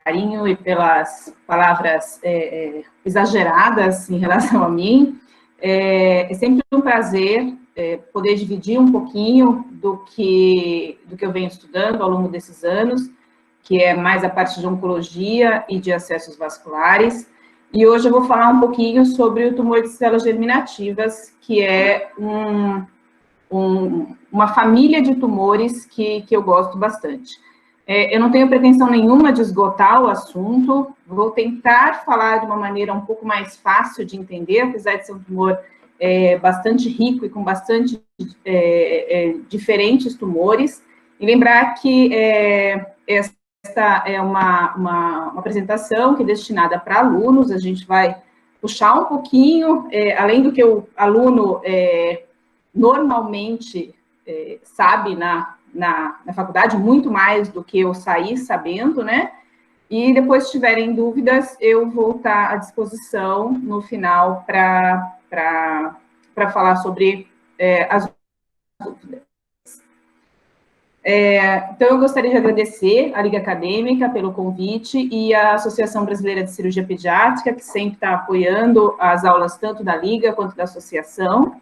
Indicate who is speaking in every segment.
Speaker 1: carinho e pelas palavras exageradas em relação a mim. É sempre um prazer poder dividir um pouquinho do que eu venho estudando ao longo desses anos, que é mais a parte de oncologia e de acessos vasculares. E hoje eu vou falar um pouquinho sobre o tumor de células germinativas, que é uma família de tumores que eu gosto bastante. Eu não tenho pretensão nenhuma de esgotar o assunto, vou tentar falar de uma maneira um pouco mais fácil de entender, apesar de ser um tumor bastante rico e com bastante diferentes tumores, e lembrar que esta é uma apresentação que é destinada para alunos, a gente vai puxar um pouquinho, além do que o aluno normalmente sabe na faculdade, muito mais do que eu saí sabendo, né? E depois, se tiverem dúvidas, eu vou estar à disposição no final para falar sobre as dúvidas. Então, eu gostaria de agradecer à Liga Acadêmica pelo convite e à Associação Brasileira de Cirurgia Pediátrica, que sempre está apoiando as aulas tanto da Liga quanto da Associação.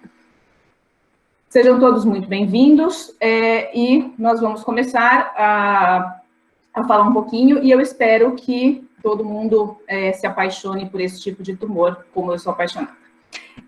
Speaker 1: Sejam todos muito bem-vindos, e nós vamos começar a falar um pouquinho, e eu espero que todo mundo se apaixone por esse tipo de tumor, como eu sou apaixonada.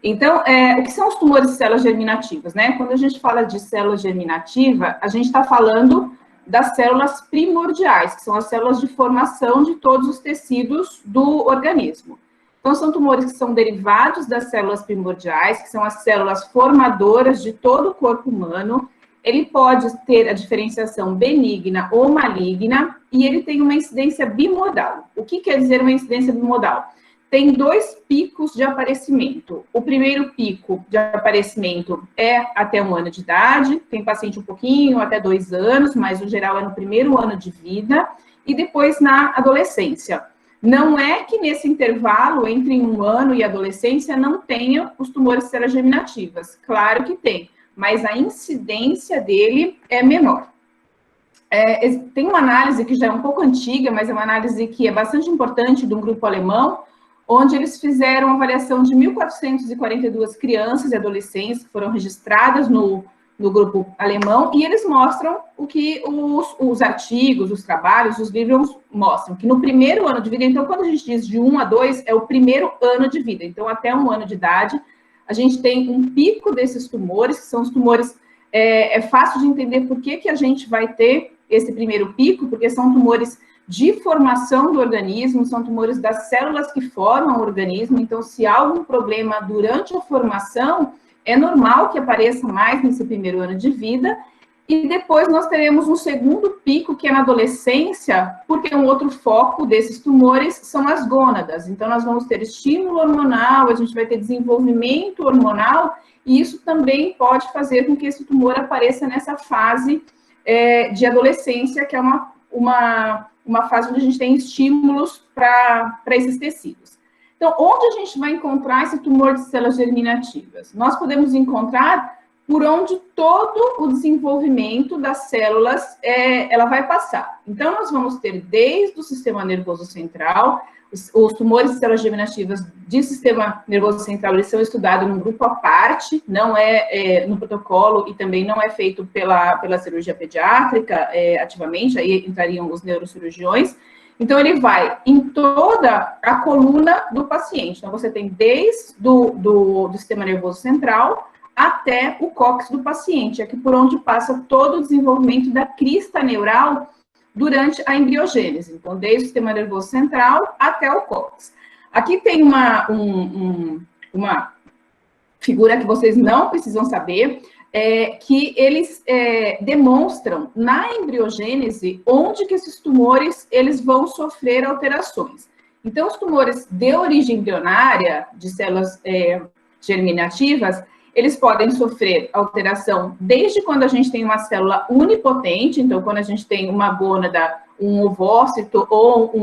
Speaker 1: Então, o que são os tumores de células germinativas, né? Quando a gente fala de célula germinativa, a gente está falando das células primordiais, que são as células de formação de todos os tecidos do organismo. Então, são tumores que são derivados das células primordiais, que são as células formadoras de todo o corpo humano. Ele pode ter a diferenciação benigna ou maligna, e ele tem uma incidência bimodal. O que quer dizer uma incidência bimodal? Tem dois picos de aparecimento. O primeiro pico de aparecimento é até 1 ano de idade, tem paciente um pouquinho, até 2 anos, mas no geral é no primeiro ano de vida, e depois na adolescência. Não é que nesse intervalo, entre 1 ano e adolescência, não tenha os tumores de células germinativas. Claro que tem, mas a incidência dele é menor. Tem uma análise que já é um pouco antiga, mas é uma análise que é bastante importante, de um grupo alemão, onde eles fizeram uma avaliação de 1.442 crianças e adolescentes que foram registradas no grupo alemão, e eles mostram o que os artigos, os trabalhos, os livros mostram, que no primeiro ano de vida, então quando a gente diz de 1 a 2, é o primeiro ano de vida, então até 1 ano de idade, a gente tem um pico desses tumores, que são os tumores, é fácil de entender por que a gente vai ter esse primeiro pico, porque são tumores de formação do organismo, são tumores das células que formam o organismo, então se há algum problema durante a formação, é normal que apareça mais nesse primeiro ano de vida, e depois nós teremos um segundo pico, que é na adolescência, porque um outro foco desses tumores são as gônadas. Então, nós vamos ter estímulo hormonal, a gente vai ter desenvolvimento hormonal, e isso também pode fazer com que esse tumor apareça nessa fase de adolescência, que é uma fase onde a gente tem estímulos para esses tecidos. Então, onde a gente vai encontrar esse tumor de células germinativas? Nós podemos encontrar por onde todo o desenvolvimento das células ela vai passar. Então, nós vamos ter desde o sistema nervoso central, os tumores de células germinativas de sistema nervoso central, eles são estudados num grupo à parte, não no protocolo, e também não é feito pela cirurgia pediátrica ativamente, aí entrariam os neurocirurgiões. Então, ele vai em toda a coluna do paciente. Então, você tem desde do sistema nervoso central até o cóccix do paciente, aqui por onde passa todo o desenvolvimento da crista neural durante a embriogênese. Então, desde o sistema nervoso central até o cóccix. Aqui tem uma figura que vocês não precisam saber, que eles demonstram na embriogênese onde que esses tumores eles vão sofrer alterações. Então, os tumores de origem embrionária, de células germinativas, eles podem sofrer alteração desde quando a gente tem uma célula unipotente, então quando a gente tem uma gônada, um ovócito ou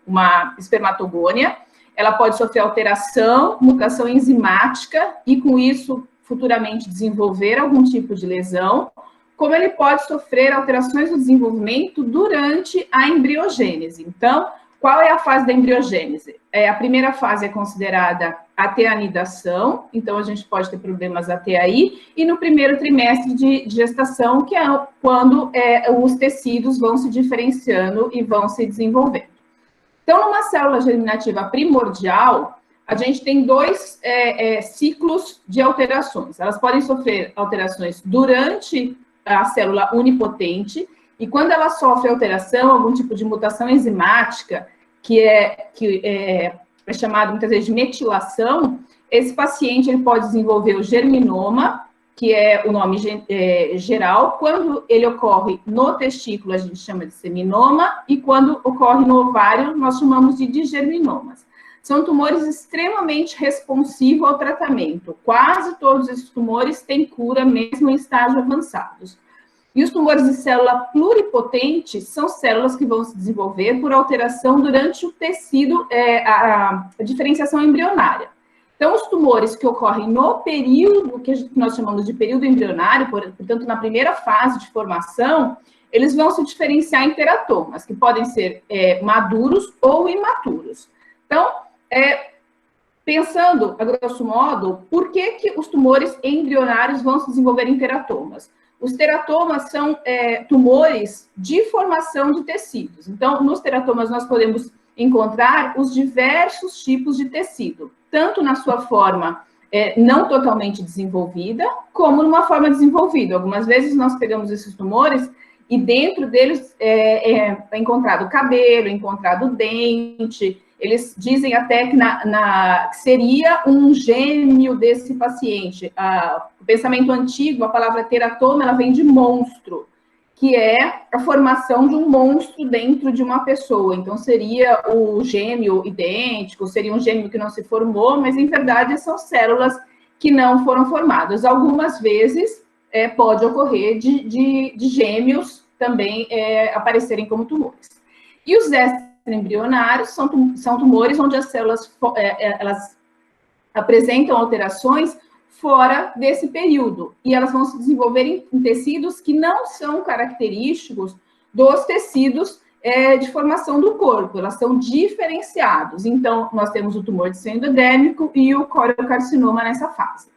Speaker 1: uma espermatogônia, ela pode sofrer alteração, mutação enzimática e com isso futuramente desenvolver algum tipo de lesão, como ele pode sofrer alterações no desenvolvimento durante a embriogênese. Então, qual é a fase da embriogênese? A primeira fase é considerada até a anidação, então a gente pode ter problemas até aí, e no primeiro trimestre de gestação, que é quando os tecidos vão se diferenciando e vão se desenvolvendo. Então, numa célula germinativa primordial, a gente tem dois ciclos de alterações. Elas podem sofrer alterações durante a célula unipotente, e quando ela sofre alteração, algum tipo de mutação enzimática, que é chamado muitas vezes de metilação, esse paciente ele pode desenvolver o germinoma, que é o nome geral. Quando ele ocorre no testículo, a gente chama de seminoma, e quando ocorre no ovário, nós chamamos de digerminomas. São tumores extremamente responsivos ao tratamento. Quase todos esses tumores têm cura, mesmo em estágios avançados. E os tumores de célula pluripotente são células que vão se desenvolver por alteração durante o tecido, a diferenciação embrionária. Então, os tumores que ocorrem no período, que nós chamamos de período embrionário, portanto, na primeira fase de formação, eles vão se diferenciar em teratomas, que podem ser maduros ou imaturos. Então, pensando, a grosso modo, por que os tumores embrionários vão se desenvolver em teratomas? Os teratomas são tumores de formação de tecidos. Então, nos teratomas, nós podemos encontrar os diversos tipos de tecido, tanto na sua forma não totalmente desenvolvida, como numa forma desenvolvida. Algumas vezes nós pegamos esses tumores e dentro deles é encontrado cabelo, encontrado dente. Eles dizem até que seria um gêmeo desse paciente. O pensamento antigo, a palavra teratoma, ela vem de monstro, que é a formação de um monstro dentro de uma pessoa. Então, seria o gêmeo idêntico, seria um gêmeo que não se formou, mas, em verdade, são células que não foram formadas. Algumas vezes, pode ocorrer de gêmeos também aparecerem como tumores. E os extraembrionários são tumores onde as células elas apresentam alterações fora desse período, e elas vão se desenvolver em tecidos que não são característicos dos tecidos de formação do corpo, elas são diferenciados. Então, nós temos o tumor de seio endodérmico e o coriocarcinoma nessa fase.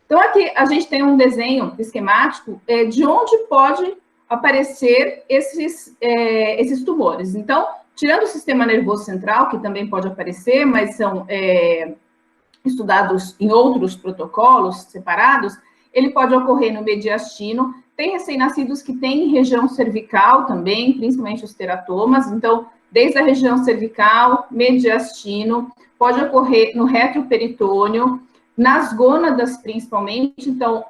Speaker 1: Então, aqui a gente tem um desenho esquemático de onde pode aparecer esses tumores. Então, tirando o sistema nervoso central, que também pode aparecer, mas são estudados em outros protocolos separados, ele pode ocorrer no mediastino. Tem recém-nascidos que têm região cervical também, principalmente os teratomas. Então, desde a região cervical, mediastino, pode ocorrer no retroperitônio, nas gônadas principalmente, então,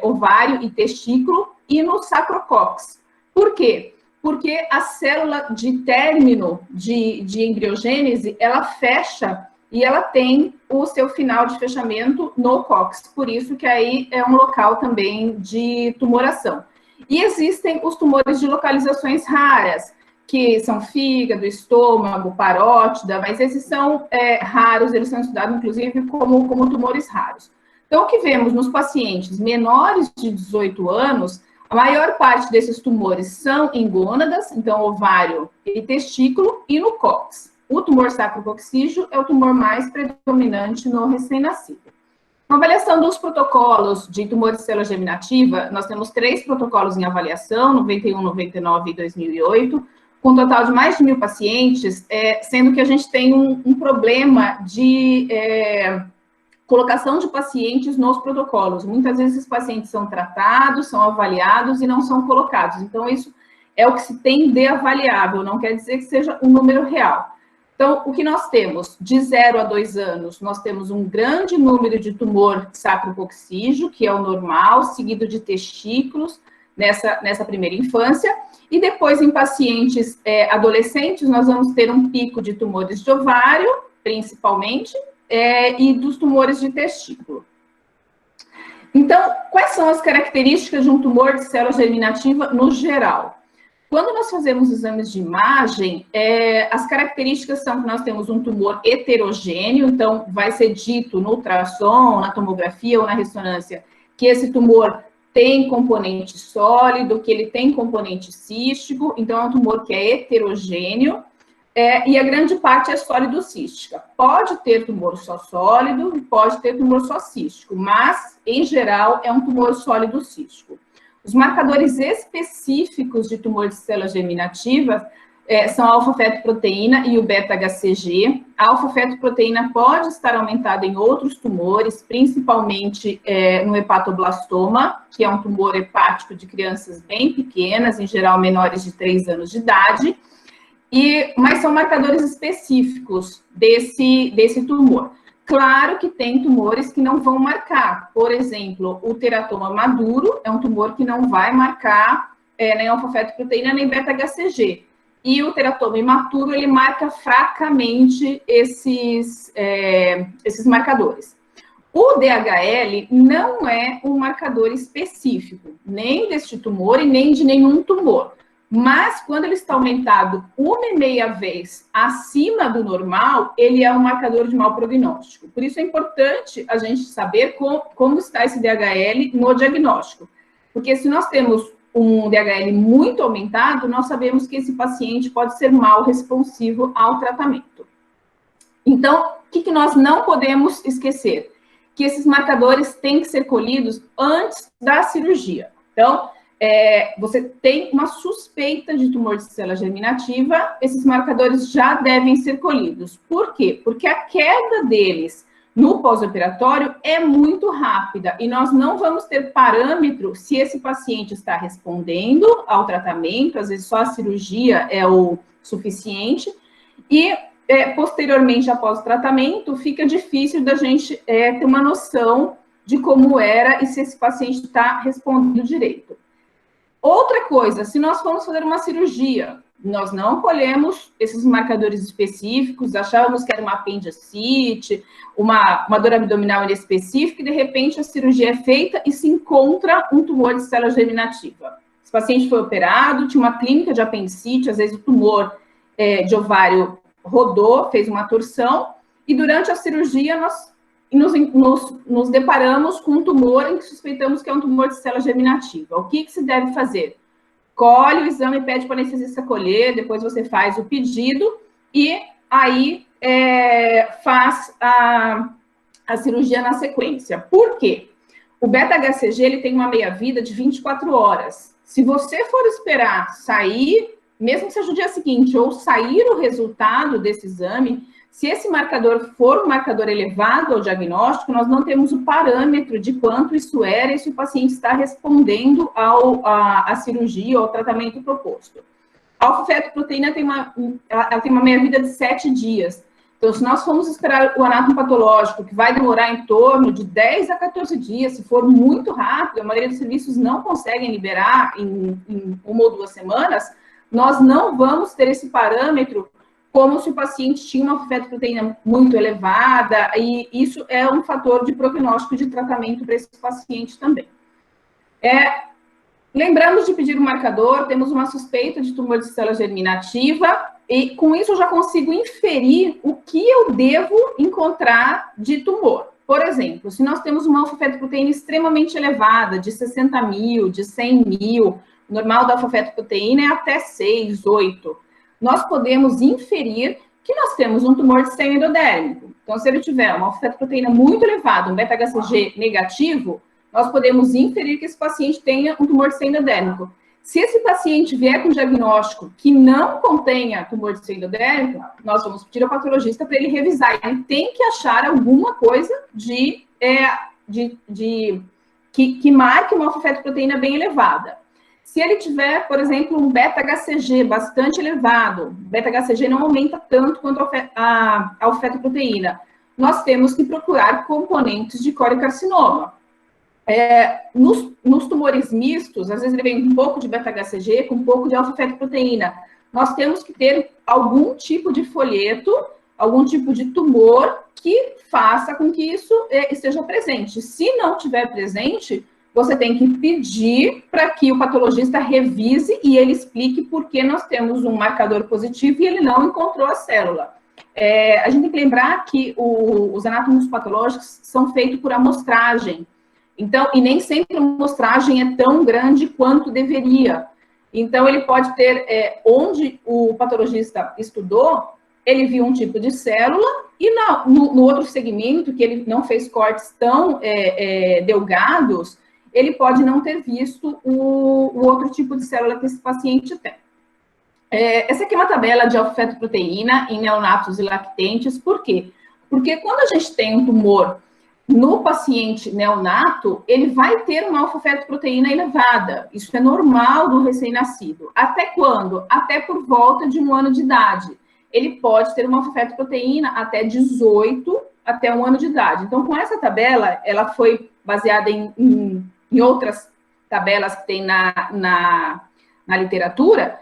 Speaker 1: ovário e testículo, e no sacrocox. Por quê? Porque a célula de término de embriogênese, ela fecha e ela tem o seu final de fechamento no cóccix, por isso que aí é um local também de tumoração. E existem os tumores de localizações raras, que são fígado, estômago, parótida, mas esses são raros, eles são estudados, inclusive, como tumores raros. Então, o que vemos nos pacientes menores de 18 anos, a maior parte desses tumores são em gônadas, então ovário e testículo, e no cóccix. O tumor sacrococcígeo é o tumor mais predominante no recém-nascido. Na avaliação dos protocolos de tumor de célula germinativa, nós temos 3 protocolos em avaliação, 91, 99 e 2008, com um total de mais de 1.000 pacientes, sendo que a gente tem um problema de colocação de pacientes nos protocolos. Muitas vezes esses pacientes são tratados, são avaliados e não são colocados. Então, isso é o que se tem de avaliável, não quer dizer que seja um número real. Então, o que nós temos? De 0 a 2 anos, nós temos um grande número de tumor sacrococcígeo, que é o normal, seguido de testículos nessa primeira infância. E depois, em pacientes adolescentes, nós vamos ter um pico de tumores de ovário, principalmente, e dos tumores de testículo. Então, quais são as características de um tumor de célula germinativa no geral? Quando nós fazemos exames de imagem, as características são que nós temos um tumor heterogêneo, então vai ser dito no ultrassom, na tomografia ou na ressonância, que esse tumor tem componente sólido, que ele tem componente cístico, então é um tumor que é heterogêneo, e a grande parte é sólido cística. Pode ter tumor só sólido, pode ter tumor só cístico, mas, em geral, é um tumor sólido cístico. Os marcadores específicos de tumor de células germinativas são a alfa-fetoproteína e o beta-HCG. A alfa-fetoproteína pode estar aumentada em outros tumores, principalmente no hepatoblastoma, que é um tumor hepático de crianças bem pequenas, em geral menores de 3 anos de idade, mas são marcadores específicos desse tumor. Claro que tem tumores que não vão marcar. Por exemplo, o teratoma maduro é um tumor que não vai marcar nem alfa-fetoproteína nem beta-HCG. E o teratoma imaturo, ele marca fracamente esses marcadores. O DHL não é um marcador específico, nem deste tumor e nem de nenhum tumor. Mas, quando ele está aumentado 1,5 vez acima do normal, ele é um marcador de mau prognóstico. Por isso é importante a gente saber como está esse DHL no diagnóstico. Porque se nós temos um DHL muito aumentado, nós sabemos que esse paciente pode ser mal responsivo ao tratamento. Então, o que nós não podemos esquecer? Que esses marcadores têm que ser colhidos antes da cirurgia. Então, você tem uma suspeita de tumor de célula germinativa, esses marcadores já devem ser colhidos. Por quê? Porque a queda deles no pós-operatório é muito rápida e nós não vamos ter parâmetro se esse paciente está respondendo ao tratamento, às vezes só a cirurgia é o suficiente, e posteriormente, após o tratamento, fica difícil da gente ter uma noção de como era e se esse paciente está respondendo direito. Outra coisa, se nós formos fazer uma cirurgia, nós não colhemos esses marcadores específicos, achávamos que era uma apendicite, uma dor abdominal inespecífica, e de repente a cirurgia é feita e se encontra um tumor de célula germinativa. Esse paciente foi operado, tinha uma clínica de apendicite, às vezes o tumor de ovário rodou, fez uma torção, e durante a cirurgia nós nos deparamos com um tumor em que suspeitamos que é um tumor de célula germinativa. O que se deve fazer? Colhe o exame, pede para o anestesista colher, depois você faz o pedido e aí faz a cirurgia na sequência. Por quê? O beta-HCG ele tem uma meia-vida de 24 horas. Se você for esperar sair, mesmo que seja o dia seguinte, ou sair o resultado desse exame, se esse marcador for um marcador elevado ao diagnóstico, nós não temos o parâmetro de quanto isso era e se o paciente está respondendo à cirurgia ou ao tratamento proposto. A alfa-fetoproteína tem uma meia-vida de 7 dias. Então, se nós formos esperar o anátomo patológico, que vai demorar em torno de 10 a 14 dias, se for muito rápido, a maioria dos serviços não conseguem liberar em 1 ou 2 semanas, nós não vamos ter esse parâmetro como se o paciente tinha uma alfa-fetoproteína muito elevada, e isso é um fator de prognóstico de tratamento para esse paciente também. Lembramos de pedir o marcador, temos uma suspeita de tumor de célula germinativa, e com isso eu já consigo inferir o que eu devo encontrar de tumor. Por exemplo, se nós temos uma alfa-fetoproteína extremamente elevada, de 60 mil, de 100 mil, o normal da alfa-fetoproteína é até 6, 8, nós podemos inferir que nós temos um tumor de seio endodérmico. Então, se ele tiver uma alfa-fetoproteína muito elevada, um beta-HCG negativo, nós podemos inferir que esse paciente tenha um tumor de seio endodérmico. Se esse paciente vier com diagnóstico que não contenha tumor de seio endodérmico, nós vamos pedir ao patologista para ele revisar. Ele tem que achar alguma coisa que marque uma alfa-fetoproteína bem elevada. Se ele tiver, por exemplo, um beta-HCG bastante elevado, beta-HCG não aumenta tanto quanto a alfa-fetoproteína, nós temos que procurar componentes de coriocarcinoma. Nos tumores mistos, às vezes ele vem com um pouco de beta-HCG, com um pouco de alfa-fetoproteína. Nós temos que ter algum tipo de folheto, algum tipo de tumor que faça com que isso esteja presente. Se não tiver presente, você tem que pedir para que o patologista revise e ele explique por que nós temos um marcador positivo e ele não encontrou a célula. A gente tem que lembrar que os anátomos patológicos são feitos por amostragem. Então, e nem sempre a amostragem é tão grande quanto deveria. Então, ele pode ter, onde o patologista estudou, ele viu um tipo de célula, e no outro segmento, que ele não fez cortes tão delgados, ele pode não ter visto o outro tipo de célula que esse paciente tem. Essa aqui é uma tabela de alfa-fetoproteína em neonatos e lactentes. Por quê? Porque quando a gente tem um tumor no paciente neonato, ele vai ter uma alfa-fetoproteína elevada. Isso é normal do recém-nascido. Até quando? Até por volta de 1 ano de idade. Ele pode ter uma alfa-fetoproteína até 18, até 1 ano de idade. Então, com essa tabela, ela foi baseada em outras tabelas que tem na literatura.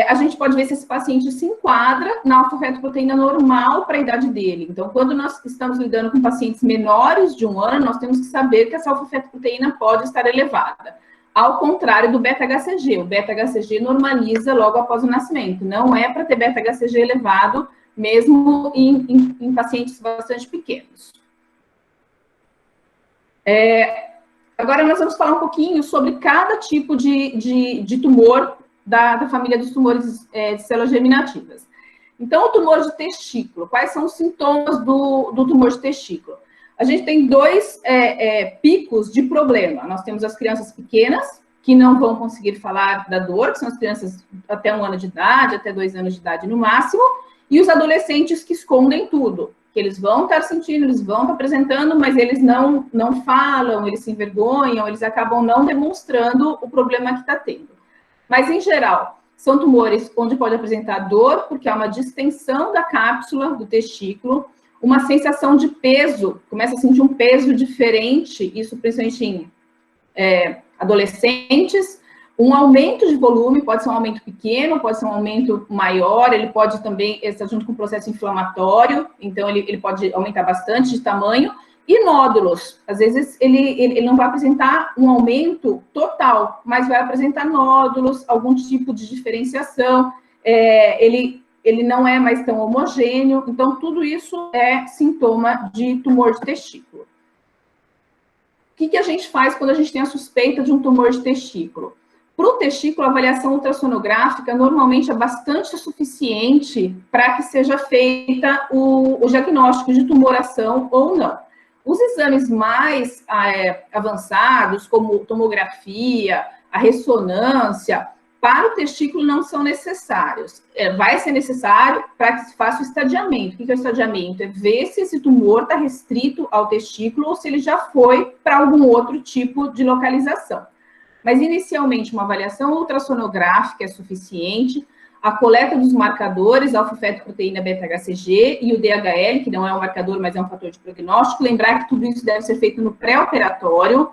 Speaker 1: A gente pode ver se esse paciente se enquadra na alfa-fetoproteína normal para a idade dele. Então, quando nós estamos lidando com pacientes menores de 1 ano, nós temos que saber que essa alfa-fetoproteína pode estar elevada. Ao contrário do beta-HCG. O beta-HCG normaliza logo após o nascimento. Não é para ter beta-HCG elevado, mesmo em pacientes bastante pequenos. Agora, nós vamos falar um pouquinho sobre cada tipo de tumor da família dos tumores de células germinativas. Então, o tumor de testículo, quais são os sintomas do tumor de testículo? A gente tem 2 picos de problema. Nós temos as crianças pequenas, que não vão conseguir falar da dor, que são as crianças até 1 ano de idade, até 2 anos de idade no máximo, e os adolescentes que escondem tudo, que eles vão estar sentindo, eles vão estar apresentando, mas eles não falam, eles se envergonham, eles acabam não demonstrando o problema que está tendo. Mas, em geral, são tumores onde pode apresentar dor, porque há uma distensão da cápsula do testículo, uma sensação de peso, começa a sentir um peso diferente, isso principalmente em adolescentes, um aumento de volume, pode ser um aumento pequeno, pode ser um aumento maior, ele pode também estar junto com o processo inflamatório, então ele pode aumentar bastante de tamanho, e nódulos, às vezes ele não vai apresentar um aumento total, mas vai apresentar nódulos, algum tipo de diferenciação, ele não é mais tão homogêneo, então tudo isso é sintoma de tumor de testículo. O que a gente faz quando a gente tem a suspeita de um tumor de testículo? Para o testículo, a avaliação ultrassonográfica normalmente é bastante suficiente para que seja feita o diagnóstico de tumoração ou não. Os exames mais avançados, como tomografia, a ressonância, para o testículo não são necessários. Vai ser necessário para que se faça o estadiamento. O que é o estadiamento? É ver se esse tumor está restrito ao testículo ou se ele já foi para algum outro tipo de localização. Mas, inicialmente, uma avaliação ultrassonográfica é suficiente. A coleta dos marcadores, alfa-fetoproteína beta-HCG e o DHL, que não é um marcador, mas é um fator de prognóstico. Lembrar que tudo isso deve ser feito no pré-operatório.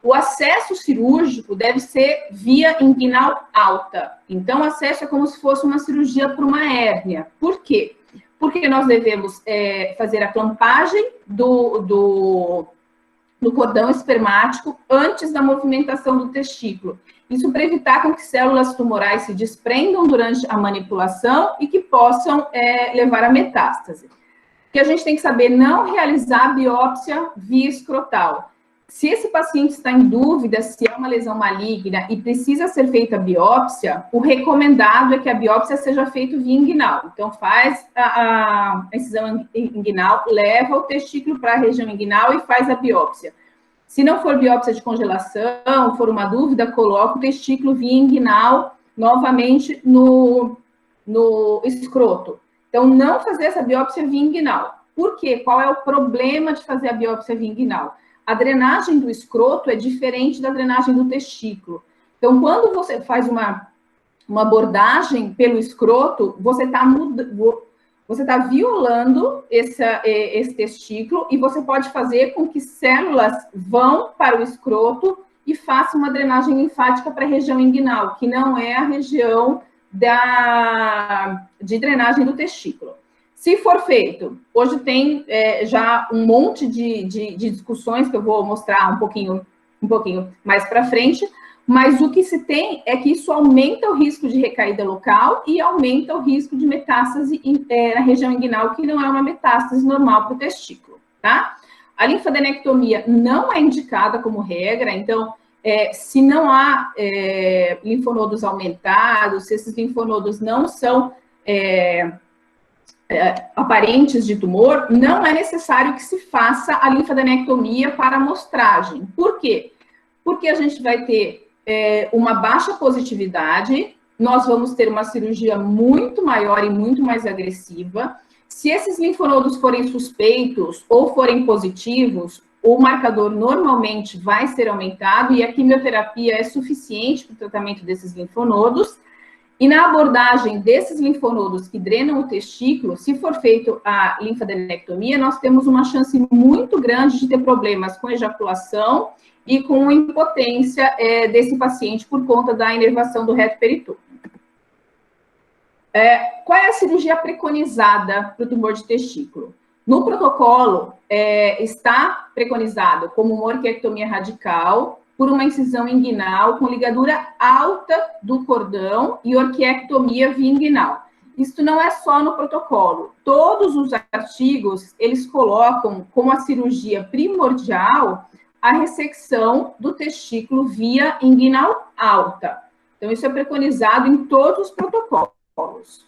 Speaker 1: O acesso cirúrgico deve ser via inguinal alta. Então, o acesso é como se fosse uma cirurgia para uma hérnia. Por quê? Porque nós devemos fazer a clampagem do cordão espermático antes da movimentação do testículo. Isso para evitar com que células tumorais se desprendam durante a manipulação e que possam levar a metástase. Que a gente tem que saber não realizar biópsia via escrotal. Se esse paciente está em dúvida se é uma lesão maligna e precisa ser feita a biópsia, o recomendado é que a biópsia seja feita via inguinal. Então, faz a incisão inguinal, leva o testículo para a região inguinal e faz a biópsia. Se não for biópsia de congelação, for uma dúvida, coloca o testículo via inguinal novamente no escroto. Então, não fazer essa biópsia via inguinal. Por quê? Qual é o problema de fazer a biópsia via inguinal? A drenagem do escroto é diferente da drenagem do testículo. Então, quando você faz uma abordagem pelo escroto, você está violando esse testículo e você pode fazer com que células vão para o escroto e façam uma drenagem linfática para a região inguinal, que não é a região de drenagem do testículo. Se for feito, hoje tem já um monte de discussões que eu vou mostrar um pouquinho mais para frente, mas o que se tem é que isso aumenta o risco de recaída local e aumenta o risco de metástase na região inguinal, que não é uma metástase normal para o testículo, tá? A linfadenectomia não é indicada como regra, então, se não há linfonodos aumentados, se esses linfonodos não são aparentes de tumor, não é necessário que se faça a linfadenectomia para amostragem. Por quê? Porque a gente vai ter uma baixa positividade, nós vamos ter uma cirurgia muito maior e muito mais agressiva. Se esses linfonodos forem suspeitos ou forem positivos, o marcador normalmente vai ser aumentado e a quimioterapia é suficiente para o tratamento desses linfonodos. E na abordagem desses linfonodos que drenam o testículo, se for feito a linfadenectomia, nós temos uma chance muito grande de ter problemas com ejaculação e com impotência desse paciente por conta da inervação do reto peritônio. Qual é a cirurgia preconizada para o tumor de testículo? No protocolo, está preconizado como uma orquiectomia radical, por uma incisão inguinal com ligadura alta do cordão e orquiectomia via inguinal. Isso não é só no protocolo. Todos os artigos, eles colocam como a cirurgia primordial a ressecção do testículo via inguinal alta. Então, isso é preconizado em todos os protocolos.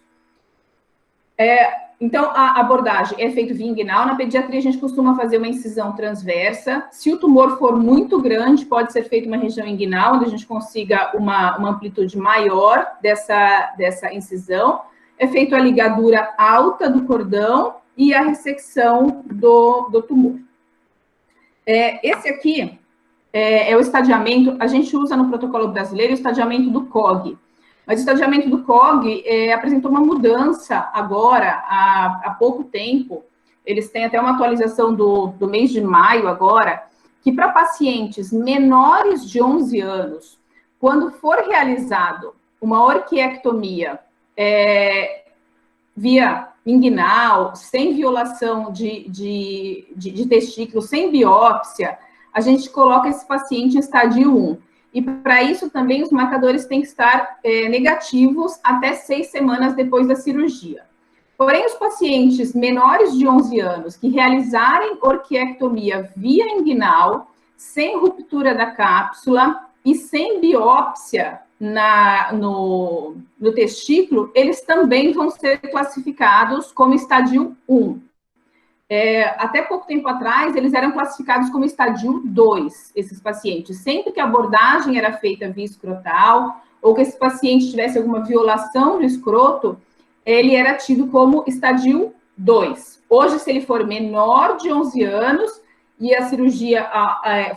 Speaker 1: Então, a abordagem é feita via inguinal. Na pediatria, a gente costuma fazer uma incisão transversa. Se o tumor for muito grande, pode ser feita uma região inguinal, onde a gente consiga uma amplitude maior dessa incisão. É feita a ligadura alta do cordão e a ressecção do tumor. Esse aqui é o estadiamento. A gente usa no protocolo brasileiro o estadiamento do COG. Mas o estadiamento do COG apresentou uma mudança agora, há pouco tempo. Eles têm até uma atualização do mês de maio agora, que para pacientes menores de 11 anos, quando for realizado uma orquiectomia via inguinal, sem violação de testículo, sem biópsia, a gente coloca esse paciente em estádio 1. E para isso também os marcadores têm que estar negativos até 6 semanas depois da cirurgia. Porém, os pacientes menores de 11 anos que realizarem orquiectomia via inguinal, sem ruptura da cápsula e sem biópsia no testículo, eles também vão ser classificados como estádio 1. Até pouco tempo atrás, eles eram classificados como estádio 2, esses pacientes. Sempre que a abordagem era feita via escrotal, ou que esse paciente tivesse alguma violação do escroto, ele era tido como estádio 2. Hoje, se ele for menor de 11 anos e a cirurgia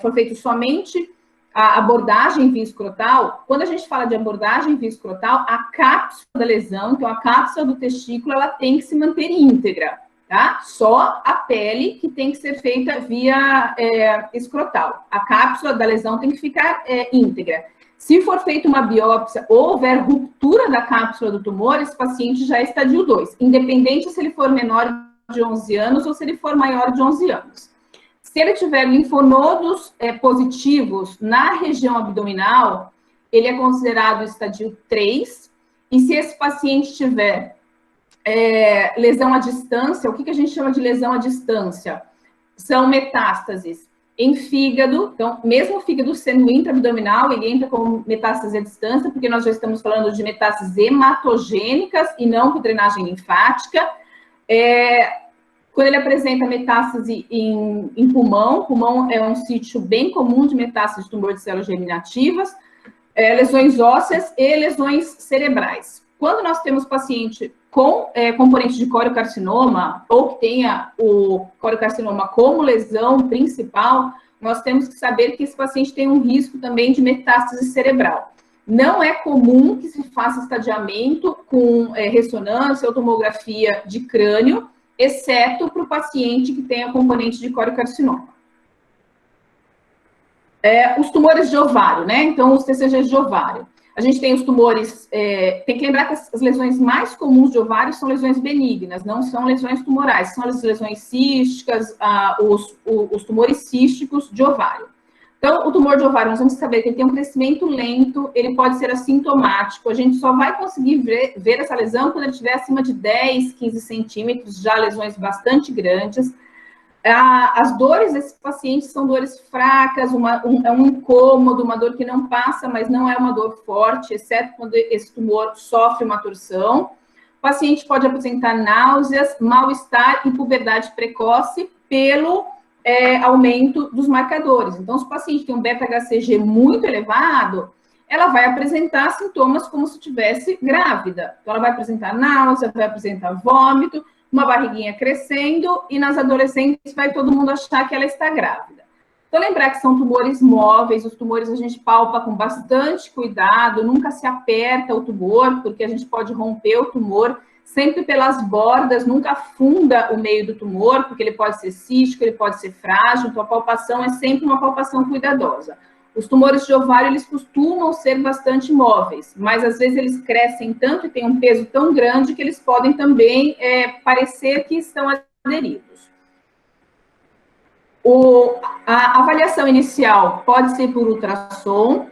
Speaker 1: for feita somente a abordagem via escrotal, quando a gente fala de abordagem via escrotal, a cápsula da lesão, então a cápsula do testículo, ela tem que se manter íntegra. Tá? Só a pele que tem que ser feita via escrotal. A cápsula da lesão tem que ficar íntegra. Se for feita uma biópsia ou houver ruptura da cápsula do tumor, esse paciente já é estádio 2, independente se ele for menor de 11 anos ou se ele for maior de 11 anos. Se ele tiver linfonodos positivos na região abdominal, ele é considerado estádio 3, e se esse paciente tiver lesão à distância, o que a gente chama de lesão à distância? São metástases em fígado, então, mesmo o fígado sendo intra-abdominal, ele entra como metástase à distância, porque nós já estamos falando de metástases hematogênicas e não com drenagem linfática. Quando ele apresenta metástase em pulmão, pulmão é um sítio bem comum de metástase de tumor de células germinativas, lesões ósseas e lesões cerebrais. Quando nós temos paciente com componente de coriocarcinoma, ou que tenha o coriocarcinoma como lesão principal, nós temos que saber que esse paciente tem um risco também de metástase cerebral. Não é comum que se faça estadiamento com ressonância ou tomografia de crânio, exceto para o paciente que tenha componente de coriocarcinoma. Os tumores de ovário, né? Então, os TCGs de ovário. A gente tem os tumores, tem que lembrar que as lesões mais comuns de ovário são lesões benignas, não são lesões tumorais, são as lesões císticas, os tumores císticos de ovário. Então, o tumor de ovário, nós vamos saber que ele tem um crescimento lento, ele pode ser assintomático, a gente só vai conseguir ver essa lesão quando ele estiver acima de 10, 15 centímetros, já lesões bastante grandes. As dores desses pacientes são dores fracas, é um incômodo, uma dor que não passa, mas não é uma dor forte, exceto quando esse tumor sofre uma torção. O paciente pode apresentar náuseas, mal-estar e puberdade precoce pelo aumento dos marcadores. Então, se o paciente tem um beta-HCG muito elevado, ela vai apresentar sintomas como se estivesse grávida. Então, ela vai apresentar náusea, vai apresentar vômito, uma barriguinha crescendo, e nas adolescentes vai todo mundo achar que ela está grávida. Então, lembrar que são tumores móveis, os tumores a gente palpa com bastante cuidado, nunca se aperta o tumor, porque a gente pode romper o tumor, sempre pelas bordas, nunca afunda o meio do tumor, porque ele pode ser cístico, ele pode ser frágil, então a palpação é sempre uma palpação cuidadosa. Os tumores de ovário, eles costumam ser bastante móveis, mas às vezes eles crescem tanto e têm um peso tão grande que eles podem também parecer que estão aderidos. A avaliação inicial pode ser por ultrassom,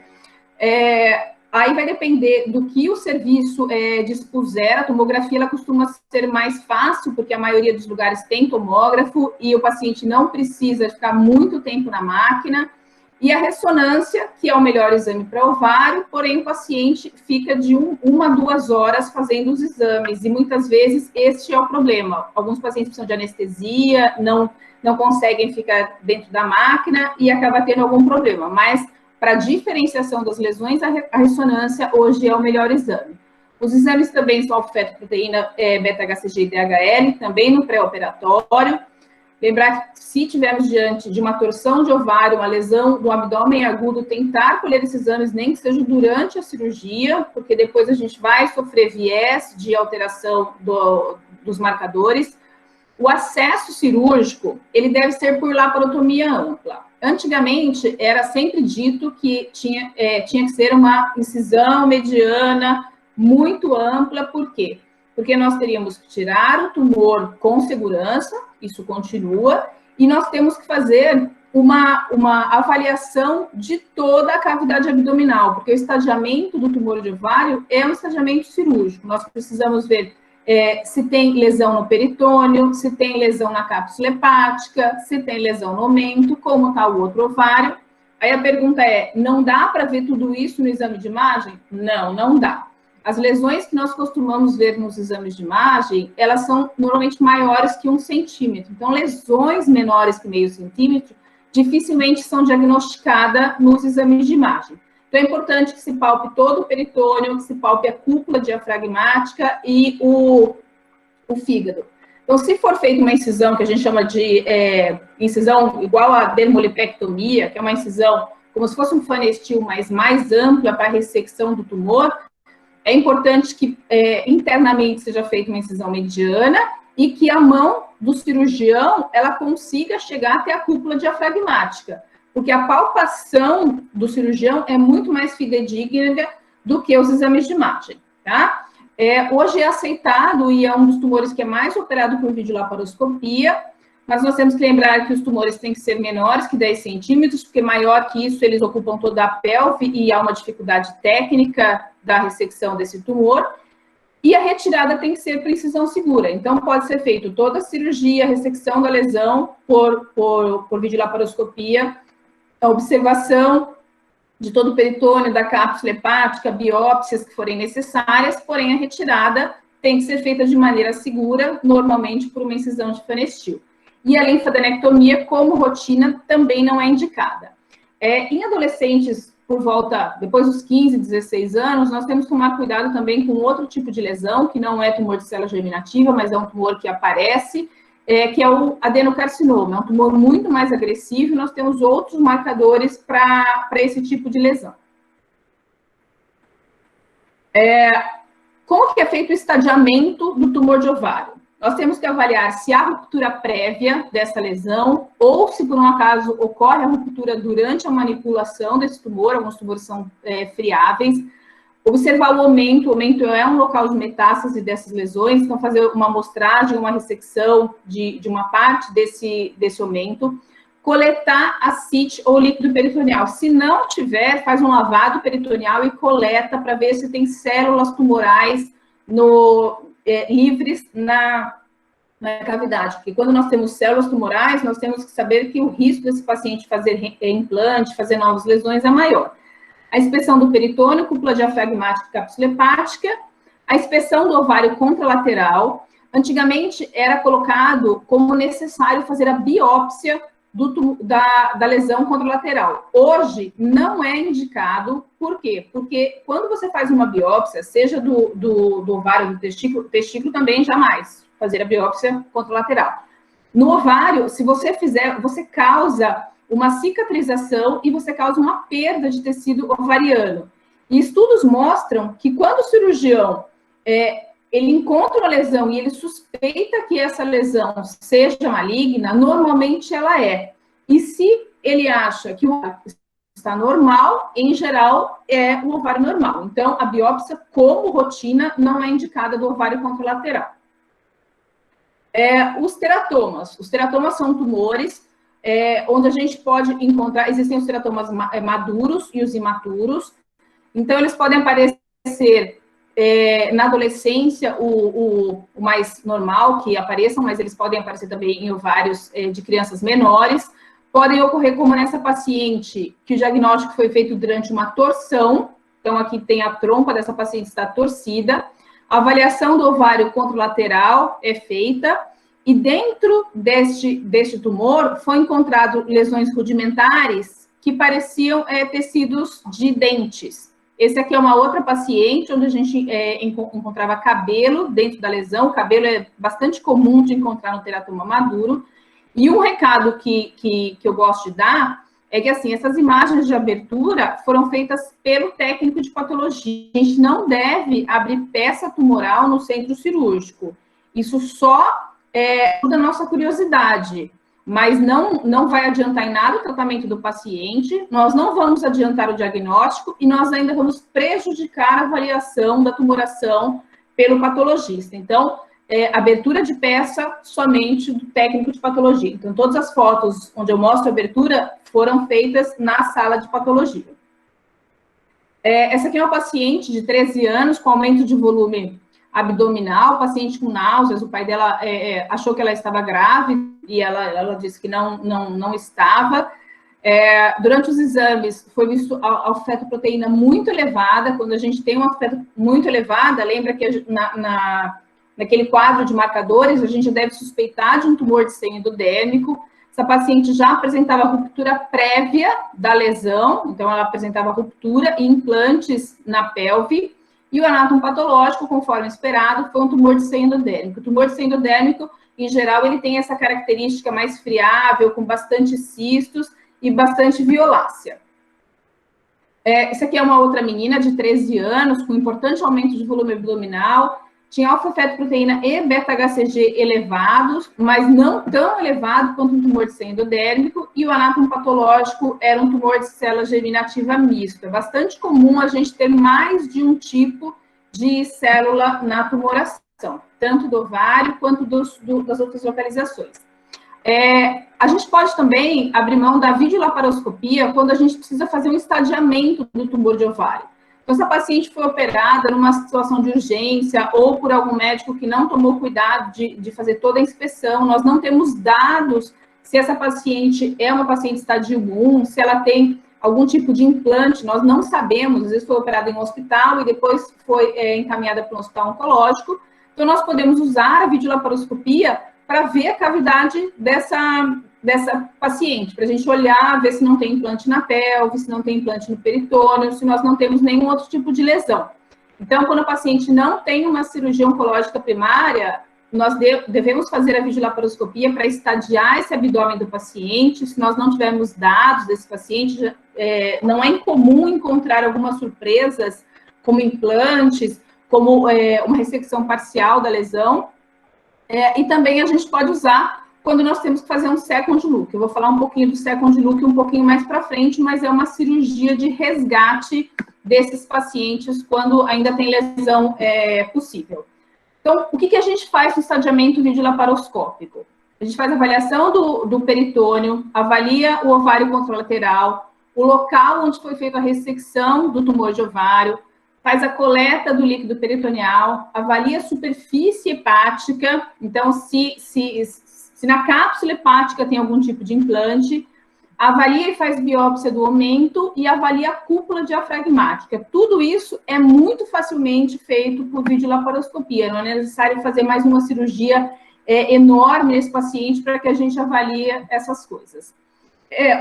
Speaker 1: aí vai depender do que o serviço dispuser. A tomografia, ela costuma ser mais fácil, porque a maioria dos lugares tem tomógrafo, e o paciente não precisa ficar muito tempo na máquina. E a ressonância, que é o melhor exame para ovário, porém o paciente fica de 1 a 2 horas fazendo os exames, e muitas vezes este é o problema. Alguns pacientes precisam de anestesia, não conseguem ficar dentro da máquina e acaba tendo algum problema, mas para diferenciação das lesões, a ressonância hoje é o melhor exame. Os exames também são alfa-fetoproteína, beta-HCG e DHL, também no pré-operatório. Lembrar que se tivermos diante de uma torção de ovário, uma lesão do abdômen agudo, tentar colher esses exames, nem que seja durante a cirurgia, porque depois a gente vai sofrer viés de alteração dos marcadores. O acesso cirúrgico, ele deve ser por laparotomia ampla. Antigamente, era sempre dito que tinha que ser uma incisão mediana muito ampla. Por quê? Porque nós teríamos que tirar o tumor com segurança, isso continua, e nós temos que fazer uma avaliação de toda a cavidade abdominal, porque o estadiamento do tumor de ovário é um estadiamento cirúrgico. Nós precisamos ver se tem lesão no peritônio, se tem lesão na cápsula hepática, se tem lesão no mento, como está o outro ovário. Aí a pergunta é, não dá para ver tudo isso no exame de imagem? Não, não dá. As lesões que nós costumamos ver nos exames de imagem, elas são normalmente maiores que 1 centímetro. Então, lesões menores que meio centímetro dificilmente são diagnosticadas nos exames de imagem. Então, é importante que se palpe todo o peritônio, que se palpe a cúpula diafragmática e o fígado. Então, se for feita uma incisão, que a gente chama de incisão igual a dermolipectomia, que é uma incisão como se fosse um fanestil, mas mais ampla para a ressecção do tumor, é importante que internamente seja feita uma incisão mediana e que a mão do cirurgião, ela consiga chegar até a cúpula diafragmática, porque a palpação do cirurgião é muito mais fidedigna do que os exames de imagem, tá? Hoje é aceitado e é um dos tumores que é mais operado por videolaparoscopia, mas nós temos que lembrar que os tumores têm que ser menores que 10 centímetros, porque maior que isso, eles ocupam toda a pelve e há uma dificuldade técnica da ressecção desse tumor. E a retirada tem que ser por incisão segura. Então, pode ser feito toda a cirurgia, a ressecção da lesão por videolaparoscopia, a observação de todo o peritônio, da cápsula hepática, biópsias que forem necessárias, porém a retirada tem que ser feita de maneira segura, normalmente por uma incisão de fanestil. E a linfadenectomia, como rotina, também não é indicada. Em adolescentes, por volta, depois dos 15, 16 anos, nós temos que tomar cuidado também com outro tipo de lesão, que não é tumor de célula germinativa, mas é um tumor que aparece, que é o adenocarcinoma. É um tumor muito mais agressivo e nós temos outros marcadores para esse tipo de lesão. Como que é feito o estadiamento do tumor de ovário? Nós temos que avaliar se há ruptura prévia dessa lesão ou se, por um acaso, ocorre a ruptura durante a manipulação desse tumor. Alguns tumores são friáveis. Observar o aumento é um local de metástase dessas lesões, então fazer uma amostragem, uma ressecção de uma parte desse aumento. Coletar ascite ou líquido peritoneal. Se não tiver, faz um lavado peritoneal e coleta para ver se tem células tumorais livres na cavidade, porque quando nós temos células tumorais, nós temos que saber que o risco desse paciente fazer implante, fazer novas lesões é maior. A inspeção do peritônio, cúpula diafragmática e cápsula hepática, a inspeção do ovário contralateral. Antigamente era colocado como necessário fazer a biópsia da lesão contralateral. Hoje não é indicado, por quê? Porque quando você faz uma biópsia, seja do ovário, do testículo também jamais fazer a biópsia contralateral. No ovário, se você fizer, você causa uma cicatrização e você causa uma perda de tecido ovariano. E estudos mostram que quando o cirurgião ele encontra uma lesão e ele suspeita que essa lesão seja maligna, normalmente ela é. E se ele acha que o ovário está normal, em geral, é um ovário normal. Então, a biópsia, como rotina, não é indicada do ovário contralateral. Os teratomas. Os teratomas são tumores onde a gente pode encontrar, existem os teratomas maduros e os imaturos. Então, eles podem aparecer na adolescência, o mais normal que apareçam, mas eles podem aparecer também em ovários de crianças menores. Podem ocorrer como nessa paciente, que o diagnóstico foi feito durante uma torção. Então, aqui tem a trompa dessa paciente está torcida. A avaliação do ovário contralateral é feita. E dentro deste tumor, foi encontrado lesões rudimentares que pareciam tecidos de dentes. Esse aqui é uma outra paciente, onde a gente encontrava cabelo dentro da lesão. O cabelo é bastante comum de encontrar no teratoma maduro. E um recado que eu gosto de dar é que, assim, essas imagens de abertura foram feitas pelo técnico de patologia. A gente não deve abrir peça tumoral no centro cirúrgico. Isso só da nossa curiosidade, mas não vai adiantar em nada o tratamento do paciente, nós não vamos adiantar o diagnóstico e nós ainda vamos prejudicar a avaliação da tumoração pelo patologista. Então, abertura de peça somente do técnico de patologia. Então, todas as fotos onde eu mostro a abertura foram feitas na sala de patologia. Essa aqui é uma paciente de 13 anos com aumento de volume abdominal, paciente com náuseas. O pai dela achou que ela estava grávida e ela disse que não estava. Durante os exames, foi visto a fetoproteína muito elevada. Quando a gente tem uma feto muito elevada, lembra que naquele quadro de marcadores, a gente deve suspeitar de um tumor de seio endodérmico. Essa paciente já apresentava ruptura prévia da lesão, então ela apresentava ruptura e implantes na pelve. E o anátomo patológico, conforme esperado, foi um tumor de seio endodérmico. O tumor de seio endodérmico, em geral, ele tem essa característica mais friável, com bastante cistos e bastante violácea. Essa aqui é uma outra menina de 13 anos, com importante aumento de volume abdominal, tinha alfa-fetoproteína e beta-HCG elevados, mas não tão elevado quanto um tumor de seio endodérmico, e o anátomo patológico era um tumor de célula germinativa misto. É bastante comum a gente ter mais de um tipo de célula na tumoração, tanto do ovário quanto das outras localizações. A gente pode também abrir mão da videolaparoscopia quando a gente precisa fazer um estadiamento do tumor de ovário. Então, se a paciente foi operada numa situação de urgência ou por algum médico que não tomou cuidado de fazer toda a inspeção, nós não temos dados se essa paciente é uma paciente estadio 1, se ela tem algum tipo de implante, nós não sabemos, às vezes foi operada em um hospital e depois foi encaminhada para um hospital oncológico. Então, nós podemos usar a videolaparoscopia para ver a cavidade dessa paciente, para a gente olhar, ver se não tem implante na pelve, se não tem implante no peritônio, se nós não temos nenhum outro tipo de lesão. Então, quando o paciente não tem uma cirurgia oncológica primária, nós devemos fazer a videolaparoscopia para estadiar esse abdômen do paciente. Se nós não tivermos dados desse paciente, não é incomum encontrar algumas surpresas, como implantes, como uma ressecção parcial da lesão. E também a gente pode usar quando nós temos que fazer um second look. Eu vou falar um pouquinho do second look um pouquinho mais para frente, mas é uma cirurgia de resgate desses pacientes quando ainda tem lesão possível. Então, o que a gente faz no estadiamento videolaparoscópico? A gente faz a avaliação do peritônio, avalia o ovário contralateral, o local onde foi feita a ressecção do tumor de ovário, faz a coleta do líquido peritoneal, avalia a superfície hepática, então, se na cápsula hepática tem algum tipo de implante, avalia e faz biópsia do aumento e avalia a cúpula diafragmática. Tudo isso é muito facilmente feito por videolaparoscopia, não é necessário fazer mais uma cirurgia enorme nesse paciente para que a gente avalie essas coisas.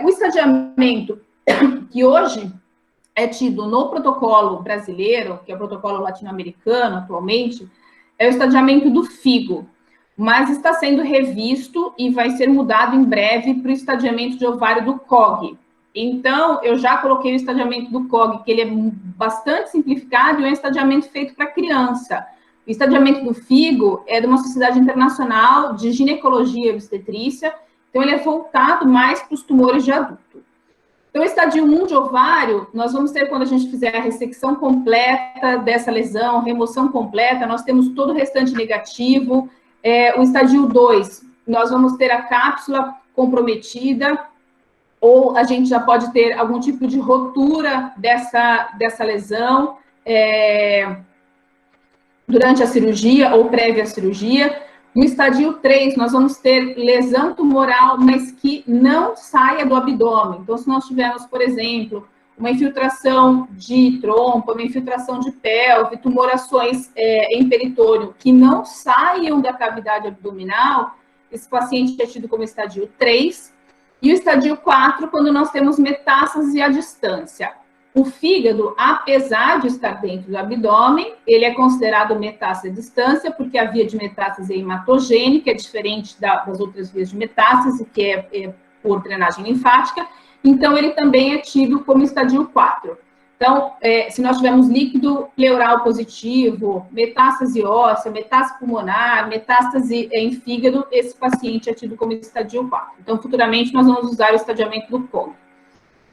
Speaker 1: O estadiamento que hoje é tido no protocolo brasileiro, que é o protocolo latino-americano atualmente, é o estadiamento do FIGO, mas está sendo revisto e vai ser mudado em breve para o estadiamento de ovário do COG. Então, eu já coloquei o estadiamento do COG, que ele é bastante simplificado e é um estadiamento feito para criança. O estadiamento do FIGO é de uma sociedade internacional de ginecologia e obstetrícia, então ele é voltado mais para os tumores de adulto. Então, o estadio 1 de ovário, nós vamos ter, quando a gente fizer a ressecção completa dessa lesão, remoção completa, nós temos todo o restante negativo. O estadio 2, nós vamos ter a cápsula comprometida, ou a gente já pode ter algum tipo de rotura dessa lesão durante a cirurgia ou prévia à cirurgia. No estadio 3, nós vamos ter lesão tumoral, mas que não saia do abdômen. Então, se nós tivermos, por exemplo, uma infiltração de trompa, uma infiltração de pelve, tumorações em peritônio que não saiam da cavidade abdominal, esse paciente é tido como estadio 3. E o estadio 4, quando nós temos metástase à distância. O fígado, apesar de estar dentro do abdômen, ele é considerado metástase à distância, porque a via de metástase é hematogênica, é diferente das outras vias de metástase, que é por drenagem linfática. Então, ele também é tido como estadio 4. Então, se nós tivermos líquido pleural positivo, metástase óssea, metástase pulmonar, metástase em fígado, esse paciente é tido como estadio 4. Então, futuramente, nós vamos usar o estadiamento do COG.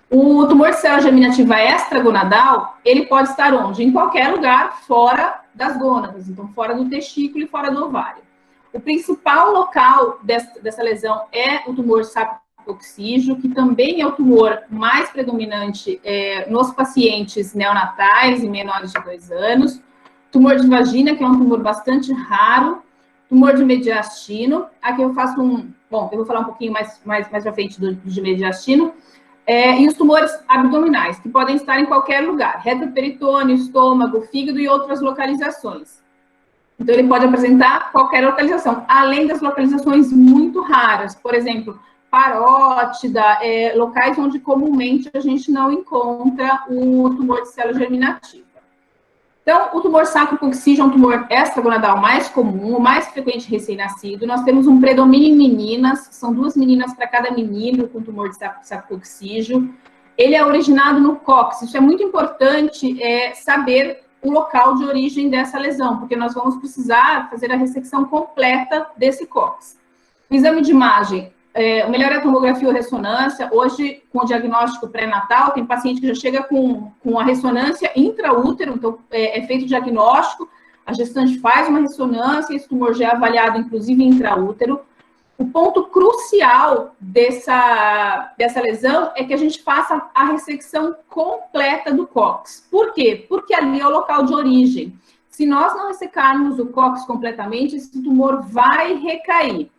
Speaker 1: O tumor de célula germinativa extragonadal, ele pode estar onde? Em qualquer lugar fora das gônadas, então fora do testículo e fora do ovário. O principal local dessa lesão é o tumor sacrococcígeo, que também é o tumor mais predominante nos pacientes neonatais e menores de 2 anos. Tumor de vagina, que é um tumor bastante raro. Tumor de mediastino, aqui eu faço eu vou falar um pouquinho mais pra frente de mediastino. E os tumores abdominais, que podem estar em qualquer lugar, retroperitônio, estômago, fígado e outras localizações. Então, ele pode apresentar qualquer localização, além das localizações muito raras, por exemplo, parótida, locais onde comumente a gente não encontra o tumor de célula germinativa. Então, o tumor sacrococcígeo é um tumor extragonadal mais comum, o mais frequente recém-nascido. Nós temos um predomínio em meninas, são 2 meninas para cada menino com tumor de sacrococcígeo. Ele é originado no cóccix. Isso é muito importante saber o local de origem dessa lesão, porque nós vamos precisar fazer a ressecção completa desse cóccix. O exame de imagem, o melhor é a tomografia ou ressonância. Hoje, com o diagnóstico pré-natal, tem paciente que já chega com a ressonância intraútero, então é feito o diagnóstico, a gestante faz uma ressonância, esse tumor já é avaliado, inclusive, intraútero. O ponto crucial dessa lesão é que a gente faça a ressecção completa do cóccix. Por quê? Porque ali é o local de origem. Se nós não ressecarmos o cóccix completamente, esse tumor vai recair.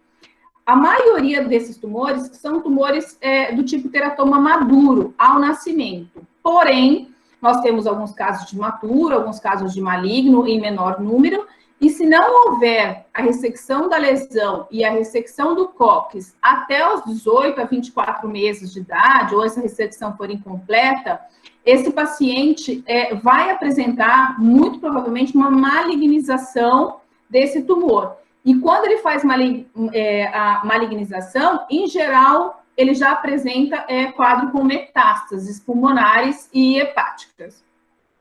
Speaker 1: A maioria desses tumores são tumores do tipo teratoma maduro, ao nascimento. Porém, nós temos alguns casos de maturo, alguns casos de maligno em menor número, e se não houver a ressecção da lesão e a ressecção do cóccix até os 18 a 24 meses de idade, ou essa ressecção for incompleta, esse paciente vai apresentar, muito provavelmente, uma malignização desse tumor. E quando ele faz a malignização, em geral, ele já apresenta quadro com metástases pulmonares e hepáticas.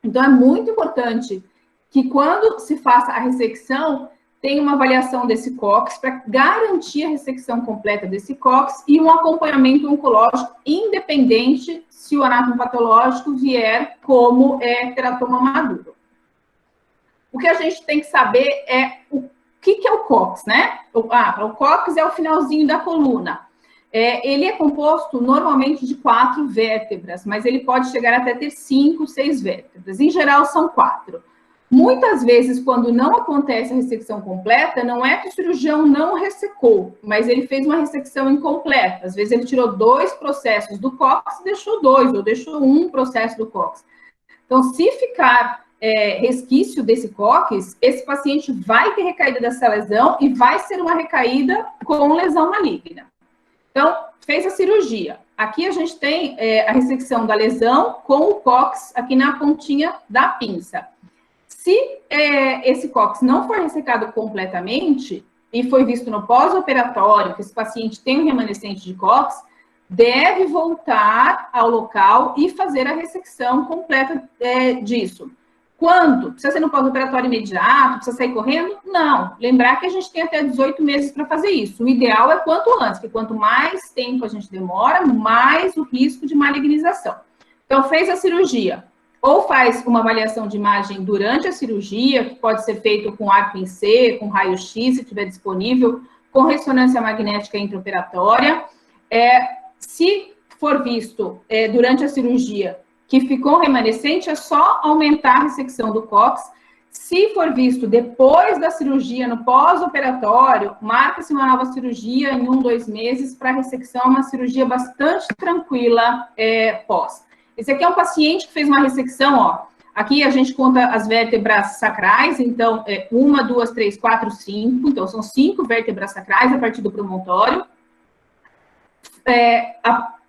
Speaker 1: Então, é muito importante que quando se faça a ressecção, tenha uma avaliação desse cóccix para garantir a ressecção completa desse cóccix e um acompanhamento oncológico independente se o anatomopatológico vier como teratoma maduro. O que a gente tem que saber é o que é o cóccix, né? O cóccix é o finalzinho da coluna. ele é composto normalmente de 4 vértebras, mas ele pode chegar até ter 5, 6 vértebras. Em geral, são 4. Muitas vezes, quando não acontece a ressecção completa, não é que o cirurgião não ressecou, mas ele fez uma ressecção incompleta. Às vezes, ele tirou 2 processos do cóccix e deixou 2, ou deixou 1 processo do cóccix. Então, se ficar resquício desse cóccix, esse paciente vai ter recaída dessa lesão e vai ser uma recaída com lesão maligna. Então, fez a cirurgia. Aqui a gente tem a ressecção da lesão com o cóccix aqui na pontinha da pinça. Se esse cóccix não for ressecado completamente e foi visto no pós-operatório que esse paciente tem um remanescente de cóccix, deve voltar ao local e fazer a ressecção completa disso. Quando? Precisa ser no pós-operatório imediato? Precisa sair correndo? Não. Lembrar que a gente tem até 18 meses para fazer isso. O ideal é quanto antes, porque quanto mais tempo a gente demora, mais o risco de malignização. Então, fez a cirurgia. Ou faz uma avaliação de imagem durante a cirurgia, que pode ser feito com ARPIN-C, com raio-x, se estiver disponível, com ressonância magnética intraoperatória. Se for visto durante a cirurgia que ficou remanescente, é só aumentar a ressecção do cóccix. Se for visto depois da cirurgia, no pós-operatório, marca-se uma nova cirurgia em 1, 2 meses para ressecção, uma cirurgia bastante tranquila pós. Esse aqui é um paciente que fez uma ressecção, ó. Aqui a gente conta as vértebras sacrais, então, 1, 2, 3, 4, 5. Então, são 5 vértebras sacrais a partir do promontório.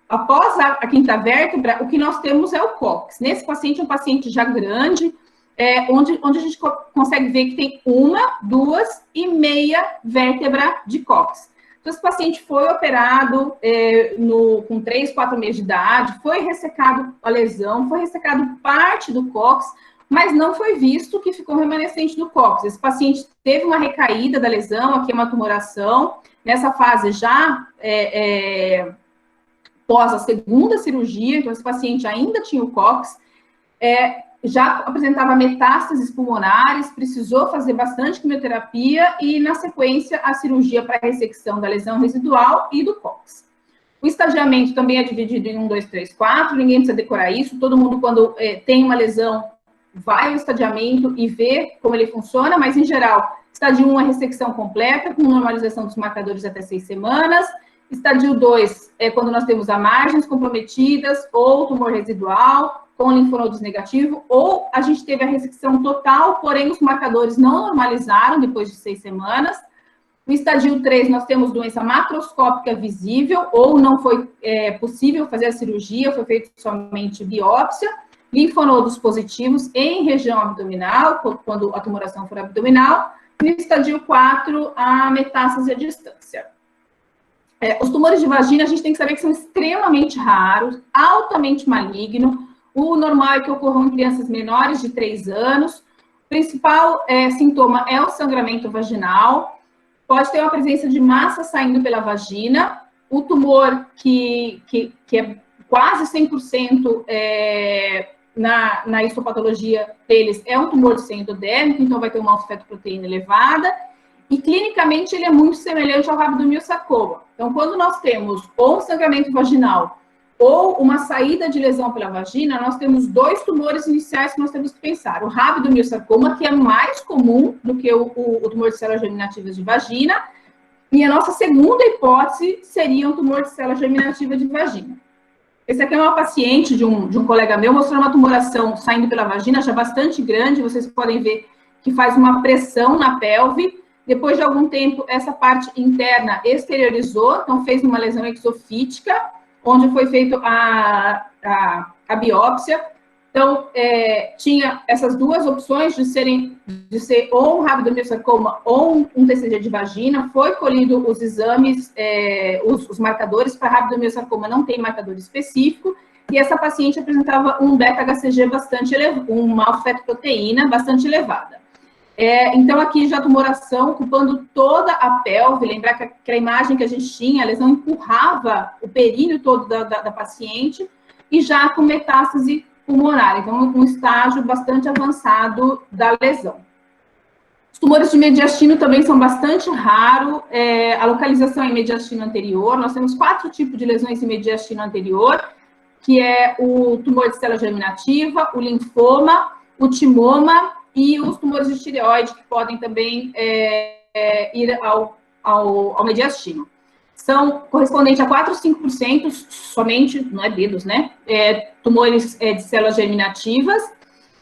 Speaker 1: Após a quinta vértebra, o que nós temos é o cóccix. Nesse paciente, é um paciente já grande, onde a gente consegue ver que tem 1, 2 e meia vértebra de cóccix. Então, esse paciente foi operado com 3, 4 meses de idade, foi ressecado a lesão, foi ressecado parte do cóccix, mas não foi visto que ficou remanescente do cóccix. Esse paciente teve uma recaída da lesão, aqui é uma tumoração, nessa fase já pós a segunda cirurgia, então esse paciente ainda tinha o cóccix, já apresentava metástases pulmonares, precisou fazer bastante quimioterapia e, na sequência, a cirurgia para ressecção da lesão residual e do cóccix. O estadiamento também é dividido em 1, 2, 3, 4, ninguém precisa decorar isso, todo mundo, quando tem uma lesão, vai ao estadiamento e vê como ele funciona, mas, em geral, estádio 1 é ressecção completa, com normalização dos marcadores até 6 semanas, estádio 2 é quando nós temos as margens comprometidas ou tumor residual, com linfonodos negativo, ou a gente teve a ressecção total, porém os marcadores não normalizaram depois de 6 semanas. No estádio 3, nós temos doença macroscópica visível, ou não foi possível fazer a cirurgia, foi feita somente biópsia, linfonodos positivos em região abdominal, quando a tumoração for abdominal. No estádio 4, a metástase à distância. Os tumores de vagina, a gente tem que saber que são extremamente raros, altamente malignos. O normal é que ocorram em crianças menores de 3 anos. O principal sintoma é o sangramento vaginal. Pode ter uma presença de massa saindo pela vagina. O tumor que é quase 100% na histopatologia deles é um tumor de seio endodérmico, então vai ter uma alfa-fetoproteína elevada. E, clinicamente, ele é muito semelhante ao rabdomiosarcoma. Então, quando nós temos ou um sangramento vaginal ou uma saída de lesão pela vagina, nós temos 2 tumores iniciais que nós temos que pensar. O rabdomiosarcoma, que é mais comum do que o tumor de células germinativas de vagina, e a nossa segunda hipótese seria um tumor de célula germinativa de vagina. Esse aqui é uma paciente de um colega meu, mostrando uma tumoração saindo pela vagina, já bastante grande, vocês podem ver que faz uma pressão na pelve. Depois de algum tempo, essa parte interna exteriorizou, então fez uma lesão exofítica, onde foi feita a biópsia. Então, tinha essas 2 opções de ser ou um rabdomiosarcoma ou um TCG de vagina. Foi colhido os exames, os marcadores para rabdomiosarcoma, não tem marcador específico, e essa paciente apresentava um beta-HCG bastante elevado, uma alfa-fetoproteína bastante elevada. Então, aqui já a tumoração ocupando toda a pelve. Lembrar que aquela imagem que a gente tinha, a lesão empurrava o períneo todo da paciente, e já com metástase pulmonar. Então, um estágio bastante avançado da lesão. Os tumores de mediastino também são bastante raros, a localização é em mediastino anterior. Nós temos 4 tipos de lesões em mediastino anterior, que é o tumor de célula germinativa, o linfoma, o timoma e os tumores de tireoide, que podem também ir ao mediastino. São correspondentes a 4 ou 5% somente, não é dedos, né? Tumores de células germinativas,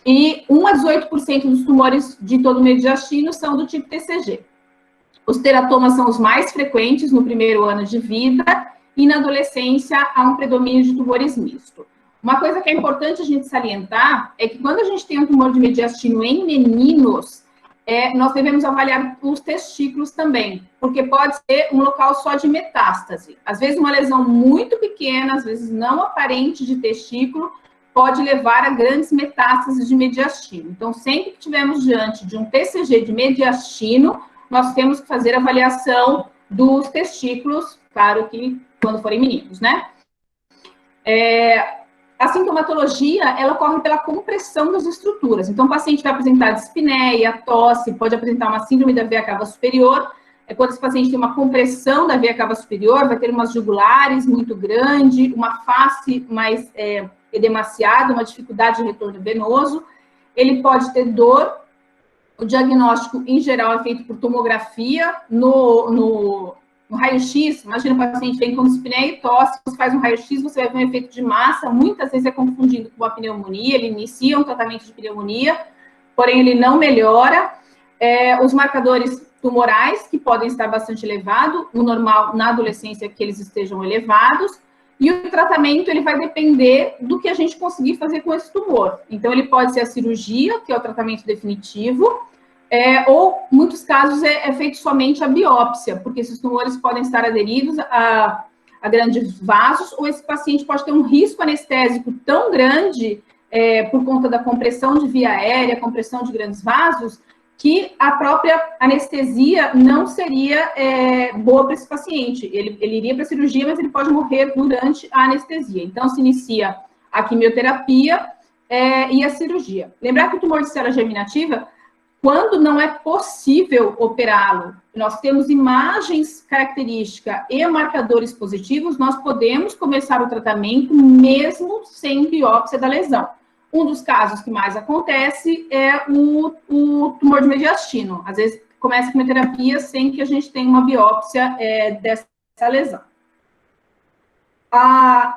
Speaker 1: e 1 a 18% dos tumores de todo o mediastino são do tipo TCG. Os teratomas são os mais frequentes no primeiro ano de vida, e na adolescência há um predomínio de tumores mistos. Uma coisa que é importante a gente salientar é que quando a gente tem um tumor de mediastino em meninos, nós devemos avaliar os testículos também, porque pode ser um local só de metástase. Às vezes uma lesão muito pequena, às vezes não aparente de testículo, pode levar a grandes metástases de mediastino. Então, sempre que estivermos diante de um TCG de mediastino, nós temos que fazer avaliação dos testículos, claro que quando forem meninos, né? A sintomatologia, ela ocorre pela compressão das estruturas. Então, o paciente vai apresentar dispneia, tosse, pode apresentar uma síndrome da veia cava superior. Quando esse paciente tem uma compressão da veia cava superior, vai ter umas jugulares muito grande, uma face mais edemaciada, uma dificuldade de retorno venoso. Ele pode ter dor. O diagnóstico, em geral, é feito por tomografia. No raio-x, imagina o paciente vem com dispneia e tosse, você faz um raio-x, você vai ver um efeito de massa, muitas vezes é confundido com uma pneumonia, ele inicia um tratamento de pneumonia, porém ele não melhora. Os marcadores tumorais, que podem estar bastante elevados, o normal na adolescência é que eles estejam elevados, e o tratamento ele vai depender do que a gente conseguir fazer com esse tumor. Então, ele pode ser a cirurgia, que é o tratamento definitivo, ou, em muitos casos, é feito somente a biópsia, porque esses tumores podem estar aderidos a grandes vasos, ou esse paciente pode ter um risco anestésico tão grande, por conta da compressão de via aérea, compressão de grandes vasos, que a própria anestesia não seria boa para esse paciente. Ele iria para a cirurgia, mas ele pode morrer durante a anestesia. Então, se inicia a quimioterapia e a cirurgia. Lembrar que o tumor de célula germinativa, quando não é possível operá-lo, nós temos imagens características e marcadores positivos, nós podemos começar o tratamento mesmo sem biópsia da lesão. Um dos casos que mais acontece é o tumor de mediastino. Às vezes, começa a quimioterapia sem que a gente tenha uma biópsia dessa lesão.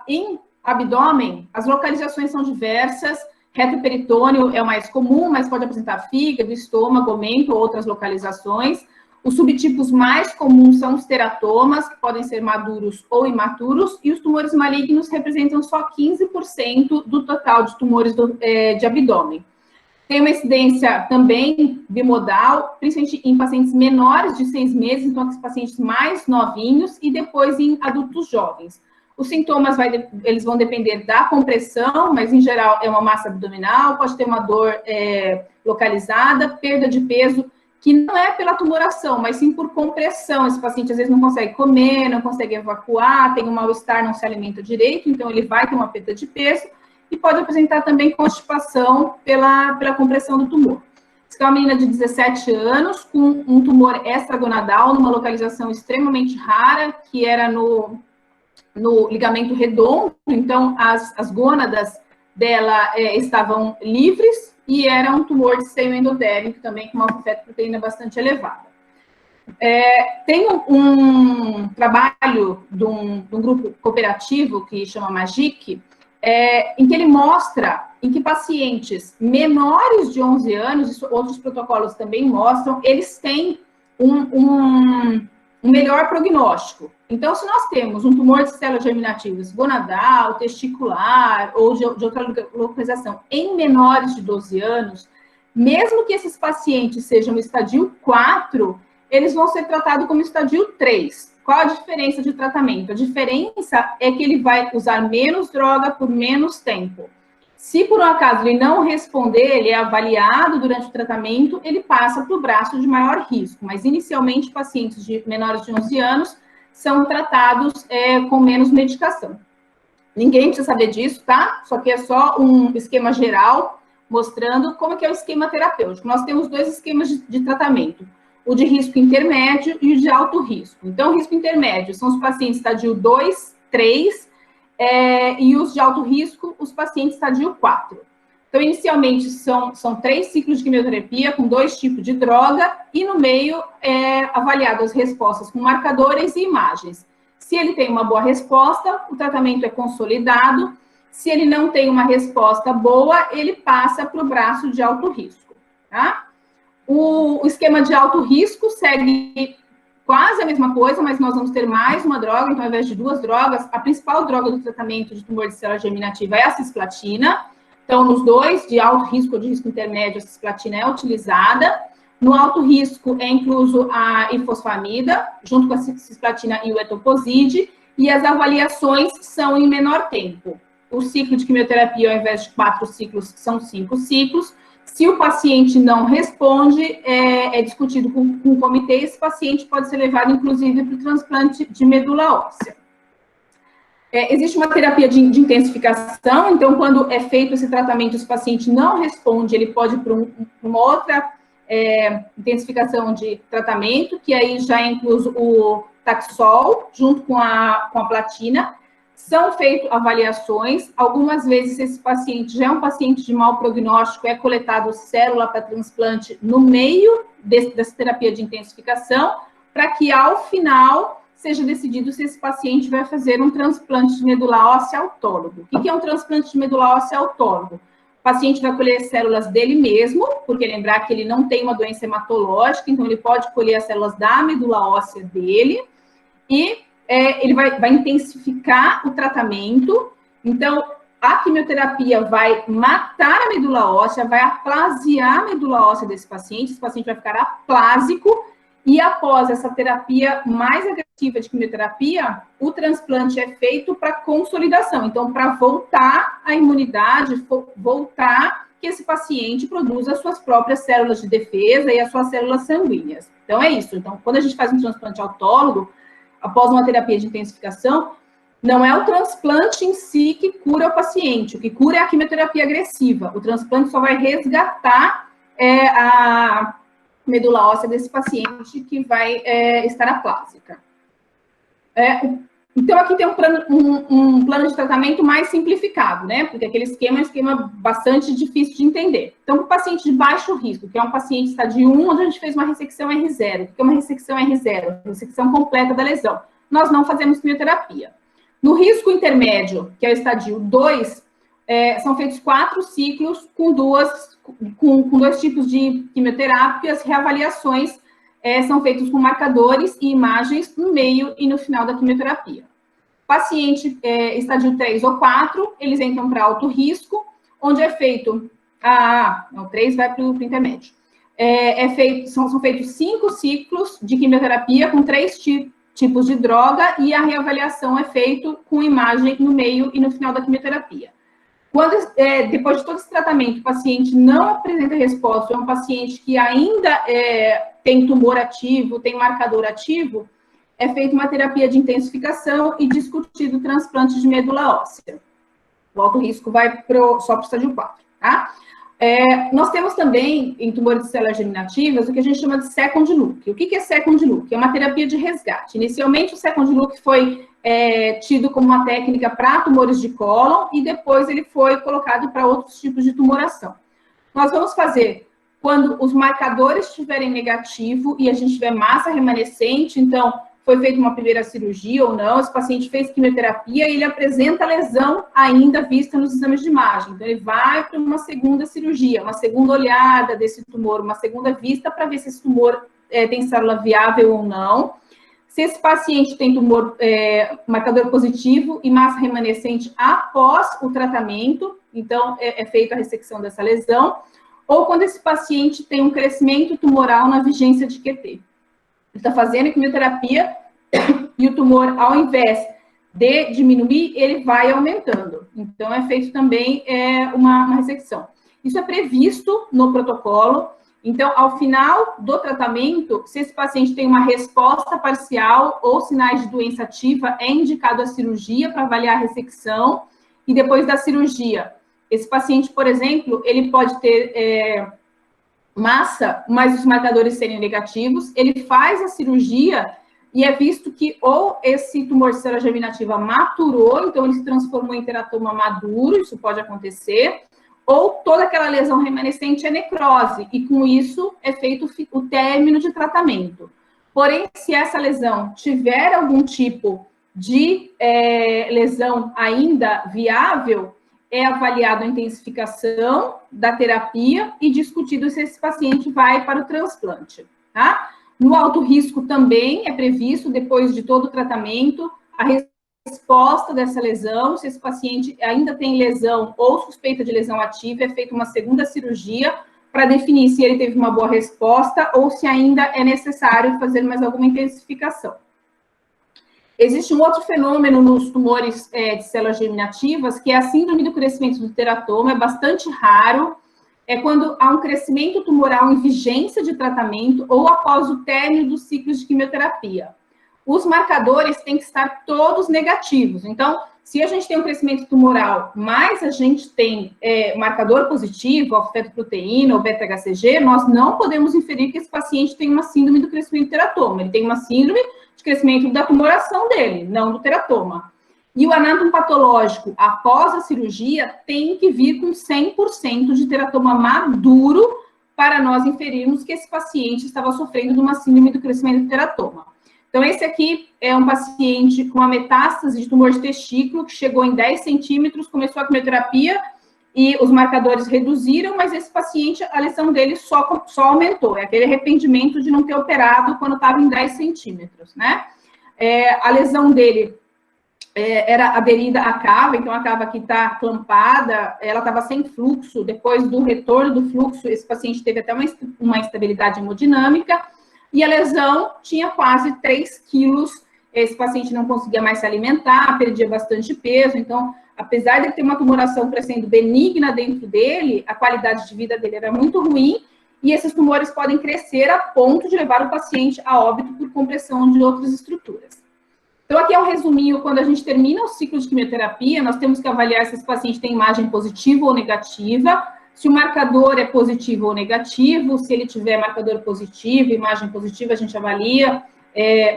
Speaker 1: Em abdômen, as localizações são diversas. Retroperitônio é o mais comum, mas pode apresentar fígado, estômago, mento, outras localizações. Os subtipos mais comuns são os teratomas, que podem ser maduros ou imaturos, e os tumores malignos representam só 15% do total de tumores de abdômen. Tem uma incidência também bimodal, principalmente em pacientes menores de 6 meses, então os pacientes mais novinhos, e depois em adultos jovens. Os sintomas eles vão depender da compressão, mas em geral é uma massa abdominal, pode ter uma dor localizada, perda de peso, que não é pela tumoração, mas sim por compressão. Esse paciente às vezes não consegue comer, não consegue evacuar, tem um mal-estar, não se alimenta direito, então ele vai ter uma perda de peso e pode apresentar também constipação pela compressão do tumor. Essa é uma menina de 17 anos com um tumor extragonadal, numa localização extremamente rara, que era no ligamento redondo, então as gônadas dela estavam livres, e era um tumor de seio endodérmico também, com uma fetoproteína bastante elevada. Tem um trabalho de um grupo cooperativo que chama MAGIC, em que ele mostra em que pacientes menores de 11 anos, isso outros protocolos também mostram, eles têm um melhor prognóstico. Então, se nós temos um tumor de células germinativas gonadal, testicular ou de outra localização em menores de 12 anos, mesmo que esses pacientes sejam estadio 4, eles vão ser tratados como estadio 3. Qual a diferença de tratamento? A diferença é que ele vai usar menos droga por menos tempo. Se por um acaso ele não responder, ele é avaliado durante o tratamento, ele passa para o braço de maior risco. Mas, inicialmente, pacientes de menores de 11 anos são tratados com menos medicação. Ninguém precisa saber disso, tá? Só que é só um esquema geral. mostrando como que é o esquema terapêutico. Nós temos dois esquemas de tratamento, o de risco intermédio e o de alto risco. Então, o risco intermédio são os pacientes estadio 2, 3, e os de alto risco, os pacientes estadio 4. Então, inicialmente, são 3 ciclos de quimioterapia com 2 tipos de droga e, no meio, avaliado as respostas com marcadores e imagens. Se ele tem uma boa resposta, o tratamento é consolidado. Se ele não tem uma resposta boa, ele passa para o braço de alto risco, tá? O esquema de alto risco segue quase a mesma coisa, mas nós vamos ter mais uma droga, então, ao invés de 2 drogas, a principal droga do tratamento de tumor de célula germinativa é a cisplatina. Então, nos 2, de alto risco ou de risco intermédio, a cisplatina é utilizada. No alto risco é incluso a ifosfamida, junto com a cisplatina e o etoposide, e as avaliações são em menor tempo. O ciclo de quimioterapia, ao invés de 4 ciclos, são 5 ciclos. Se o paciente não responde, é discutido com o comitê, esse paciente pode ser levado, inclusive, para o transplante de medula óssea. Existe uma terapia de intensificação, então, quando é feito esse tratamento, se o paciente não responde, ele pode ir para uma outra intensificação de tratamento, que aí já é incluso o Taxol, junto com a platina. São feitas avaliações, algumas vezes esse paciente já é um paciente de mau prognóstico, é coletado célula para transplante no meio dessa terapia de intensificação, para que ao final seja decidido se esse paciente vai fazer um transplante de medula óssea autólogo. O que é um transplante de medula óssea autólogo? O paciente vai colher células dele mesmo, porque lembrar que ele não tem uma doença hematológica, então ele pode colher as células da medula óssea dele, e ele vai intensificar o tratamento. Então, a quimioterapia vai matar a medula óssea, vai aplasiar a medula óssea desse paciente, esse paciente vai ficar aplásico, e após essa terapia mais agressiva de quimioterapia, o transplante é feito para consolidação. Então, para voltar a imunidade, voltar que esse paciente produza as suas próprias células de defesa e as suas células sanguíneas. Então, é isso. Então, quando a gente faz um transplante autólogo, após uma terapia de intensificação, não é o transplante em si que cura o paciente, o que cura é a quimioterapia agressiva. O transplante só vai resgatar a medula óssea desse paciente que vai estar aplásica. Então, aqui tem um plano de tratamento mais simplificado, né? Porque aquele esquema é um esquema bastante difícil de entender. Então, para o paciente de baixo risco, que é um paciente estadio 1, onde a gente fez uma ressecção R0. O que é uma ressecção R0? Ressecção completa da lesão. Nós não fazemos quimioterapia. No risco intermédio, que é o estadio 2, são feitos 4 ciclos com 2 tipos de quimioterapia, as reavaliações são feitos com marcadores e imagens no meio e no final da quimioterapia. Paciente estadio 3 ou 4, eles entram para alto risco, onde é feito... o 3 vai para o intermédio. São feitos 5 ciclos de quimioterapia com 3 tipos de droga e a reavaliação é feita com imagem no meio e no final da quimioterapia. Quando, depois de todo esse tratamento, o paciente não apresenta resposta, é um paciente que ainda tem tumor ativo, tem marcador ativo, é feita uma terapia de intensificação e discutido o transplante de medula óssea. O alto risco vai só para o estádio 4, tá? Nós temos também, em tumores de células germinativas, o que a gente chama de second look. O que é second look? É uma terapia de resgate. Inicialmente, o second look foi tido como uma técnica para tumores de cólon e depois ele foi colocado para outros tipos de tumoração. Nós vamos fazer quando os marcadores estiverem negativo e a gente tiver massa remanescente, então foi feita uma primeira cirurgia ou não, esse paciente fez quimioterapia e ele apresenta lesão ainda vista nos exames de imagem. Então, ele vai para uma segunda cirurgia, uma segunda olhada desse tumor, uma segunda vista para ver se esse tumor tem célula viável ou não. Se esse paciente tem tumor, marcador positivo e massa remanescente após o tratamento, então é feita a ressecção dessa lesão, ou quando esse paciente tem um crescimento tumoral na vigência de QT. Ele está fazendo quimioterapia e o tumor, ao invés de diminuir, ele vai aumentando. Então, é feito também uma ressecção. Isso é previsto no protocolo. Então, ao final do tratamento, se esse paciente tem uma resposta parcial ou sinais de doença ativa, é indicado a cirurgia para avaliar a ressecção. E depois da cirurgia, Esse paciente, por exemplo, ele pode ter massa, mas os marcadores serem negativos, ele faz a cirurgia e é visto que ou esse tumor de célula germinativa maturou, então ele se transformou em teratoma maduro, isso pode acontecer, ou toda aquela lesão remanescente é necrose, e com isso é feito o término de tratamento. Porém, se essa lesão tiver algum tipo de lesão ainda viável, é avaliado a intensificação da terapia e discutido se esse paciente vai para o transplante, tá? No alto risco também é previsto, depois de todo o tratamento, a resposta dessa lesão, se esse paciente ainda tem lesão ou suspeita de lesão ativa, é feita uma segunda cirurgia para definir se ele teve uma boa resposta ou se ainda é necessário fazer mais alguma intensificação. Existe um outro fenômeno nos tumores de células germinativas, que é a síndrome do crescimento do teratoma, é bastante raro, é quando há um crescimento tumoral em vigência de tratamento ou após o término dos ciclos de quimioterapia. Os marcadores têm que estar todos negativos. Então, se a gente tem um crescimento tumoral, mas a gente tem marcador positivo, alfa-fetoproteína ou beta-HCG, nós não podemos inferir que esse paciente tem uma síndrome do crescimento do teratoma. Ele tem uma síndrome de crescimento da tumoração dele, não do teratoma. E o anátomo patológico, após a cirurgia, tem que vir com 100% de teratoma maduro para nós inferirmos que esse paciente estava sofrendo de uma síndrome do crescimento do teratoma. Então, esse aqui é um paciente com uma metástase de tumor de testículo, que chegou em 10 centímetros, começou a quimioterapia e os marcadores reduziram, mas esse paciente, a lesão dele só aumentou. É aquele arrependimento de não ter operado quando estava em 10 centímetros, né? A lesão dele era aderida à cava, então a cava aqui está clampada, ela estava sem fluxo, depois do retorno do fluxo, esse paciente teve até uma instabilidade hemodinâmica, e a lesão tinha quase 3 quilos, esse paciente não conseguia mais se alimentar, perdia bastante peso, então, apesar de ter uma tumoração crescendo benigna dentro dele, a qualidade de vida dele era muito ruim, e esses tumores podem crescer a ponto de levar o paciente a óbito por compressão de outras estruturas. Então, aqui é um resuminho, quando a gente termina o ciclo de quimioterapia, nós temos que avaliar se esse paciente tem imagem positiva ou negativa, se o marcador é positivo ou negativo, se ele tiver marcador positivo, imagem positiva, a gente avalia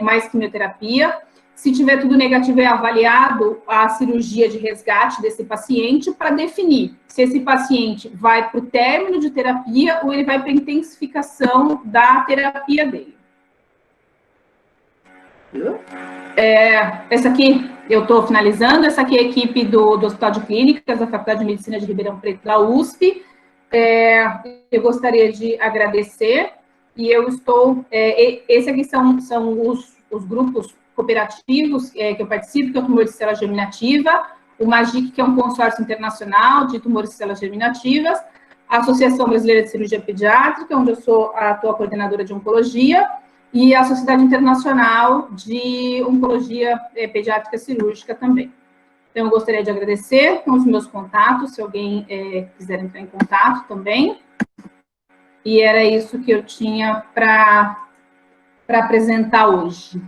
Speaker 1: mais quimioterapia. Se tiver tudo negativo, é avaliado a cirurgia de resgate desse paciente para definir se esse paciente vai para o término de terapia ou ele vai para a intensificação da terapia dele. Essa aqui, eu estou finalizando, essa aqui é a equipe do Hospital de Clínicas, da Faculdade de Medicina de Ribeirão Preto, da USP. Eu gostaria de agradecer, e eu estou... esses aqui são os grupos cooperativos que eu participo, que é o tumor de célula germinativa, o MAGIC, que é um consórcio internacional de tumores de células germinativas, a Associação Brasileira de Cirurgia Pediátrica, onde eu sou a atual coordenadora de oncologia, e a Sociedade Internacional de Oncologia Pediátrica Cirúrgica também. Então, eu gostaria de agradecer com os meus contatos, se alguém quiser entrar em contato também. E era isso que eu tinha para apresentar hoje.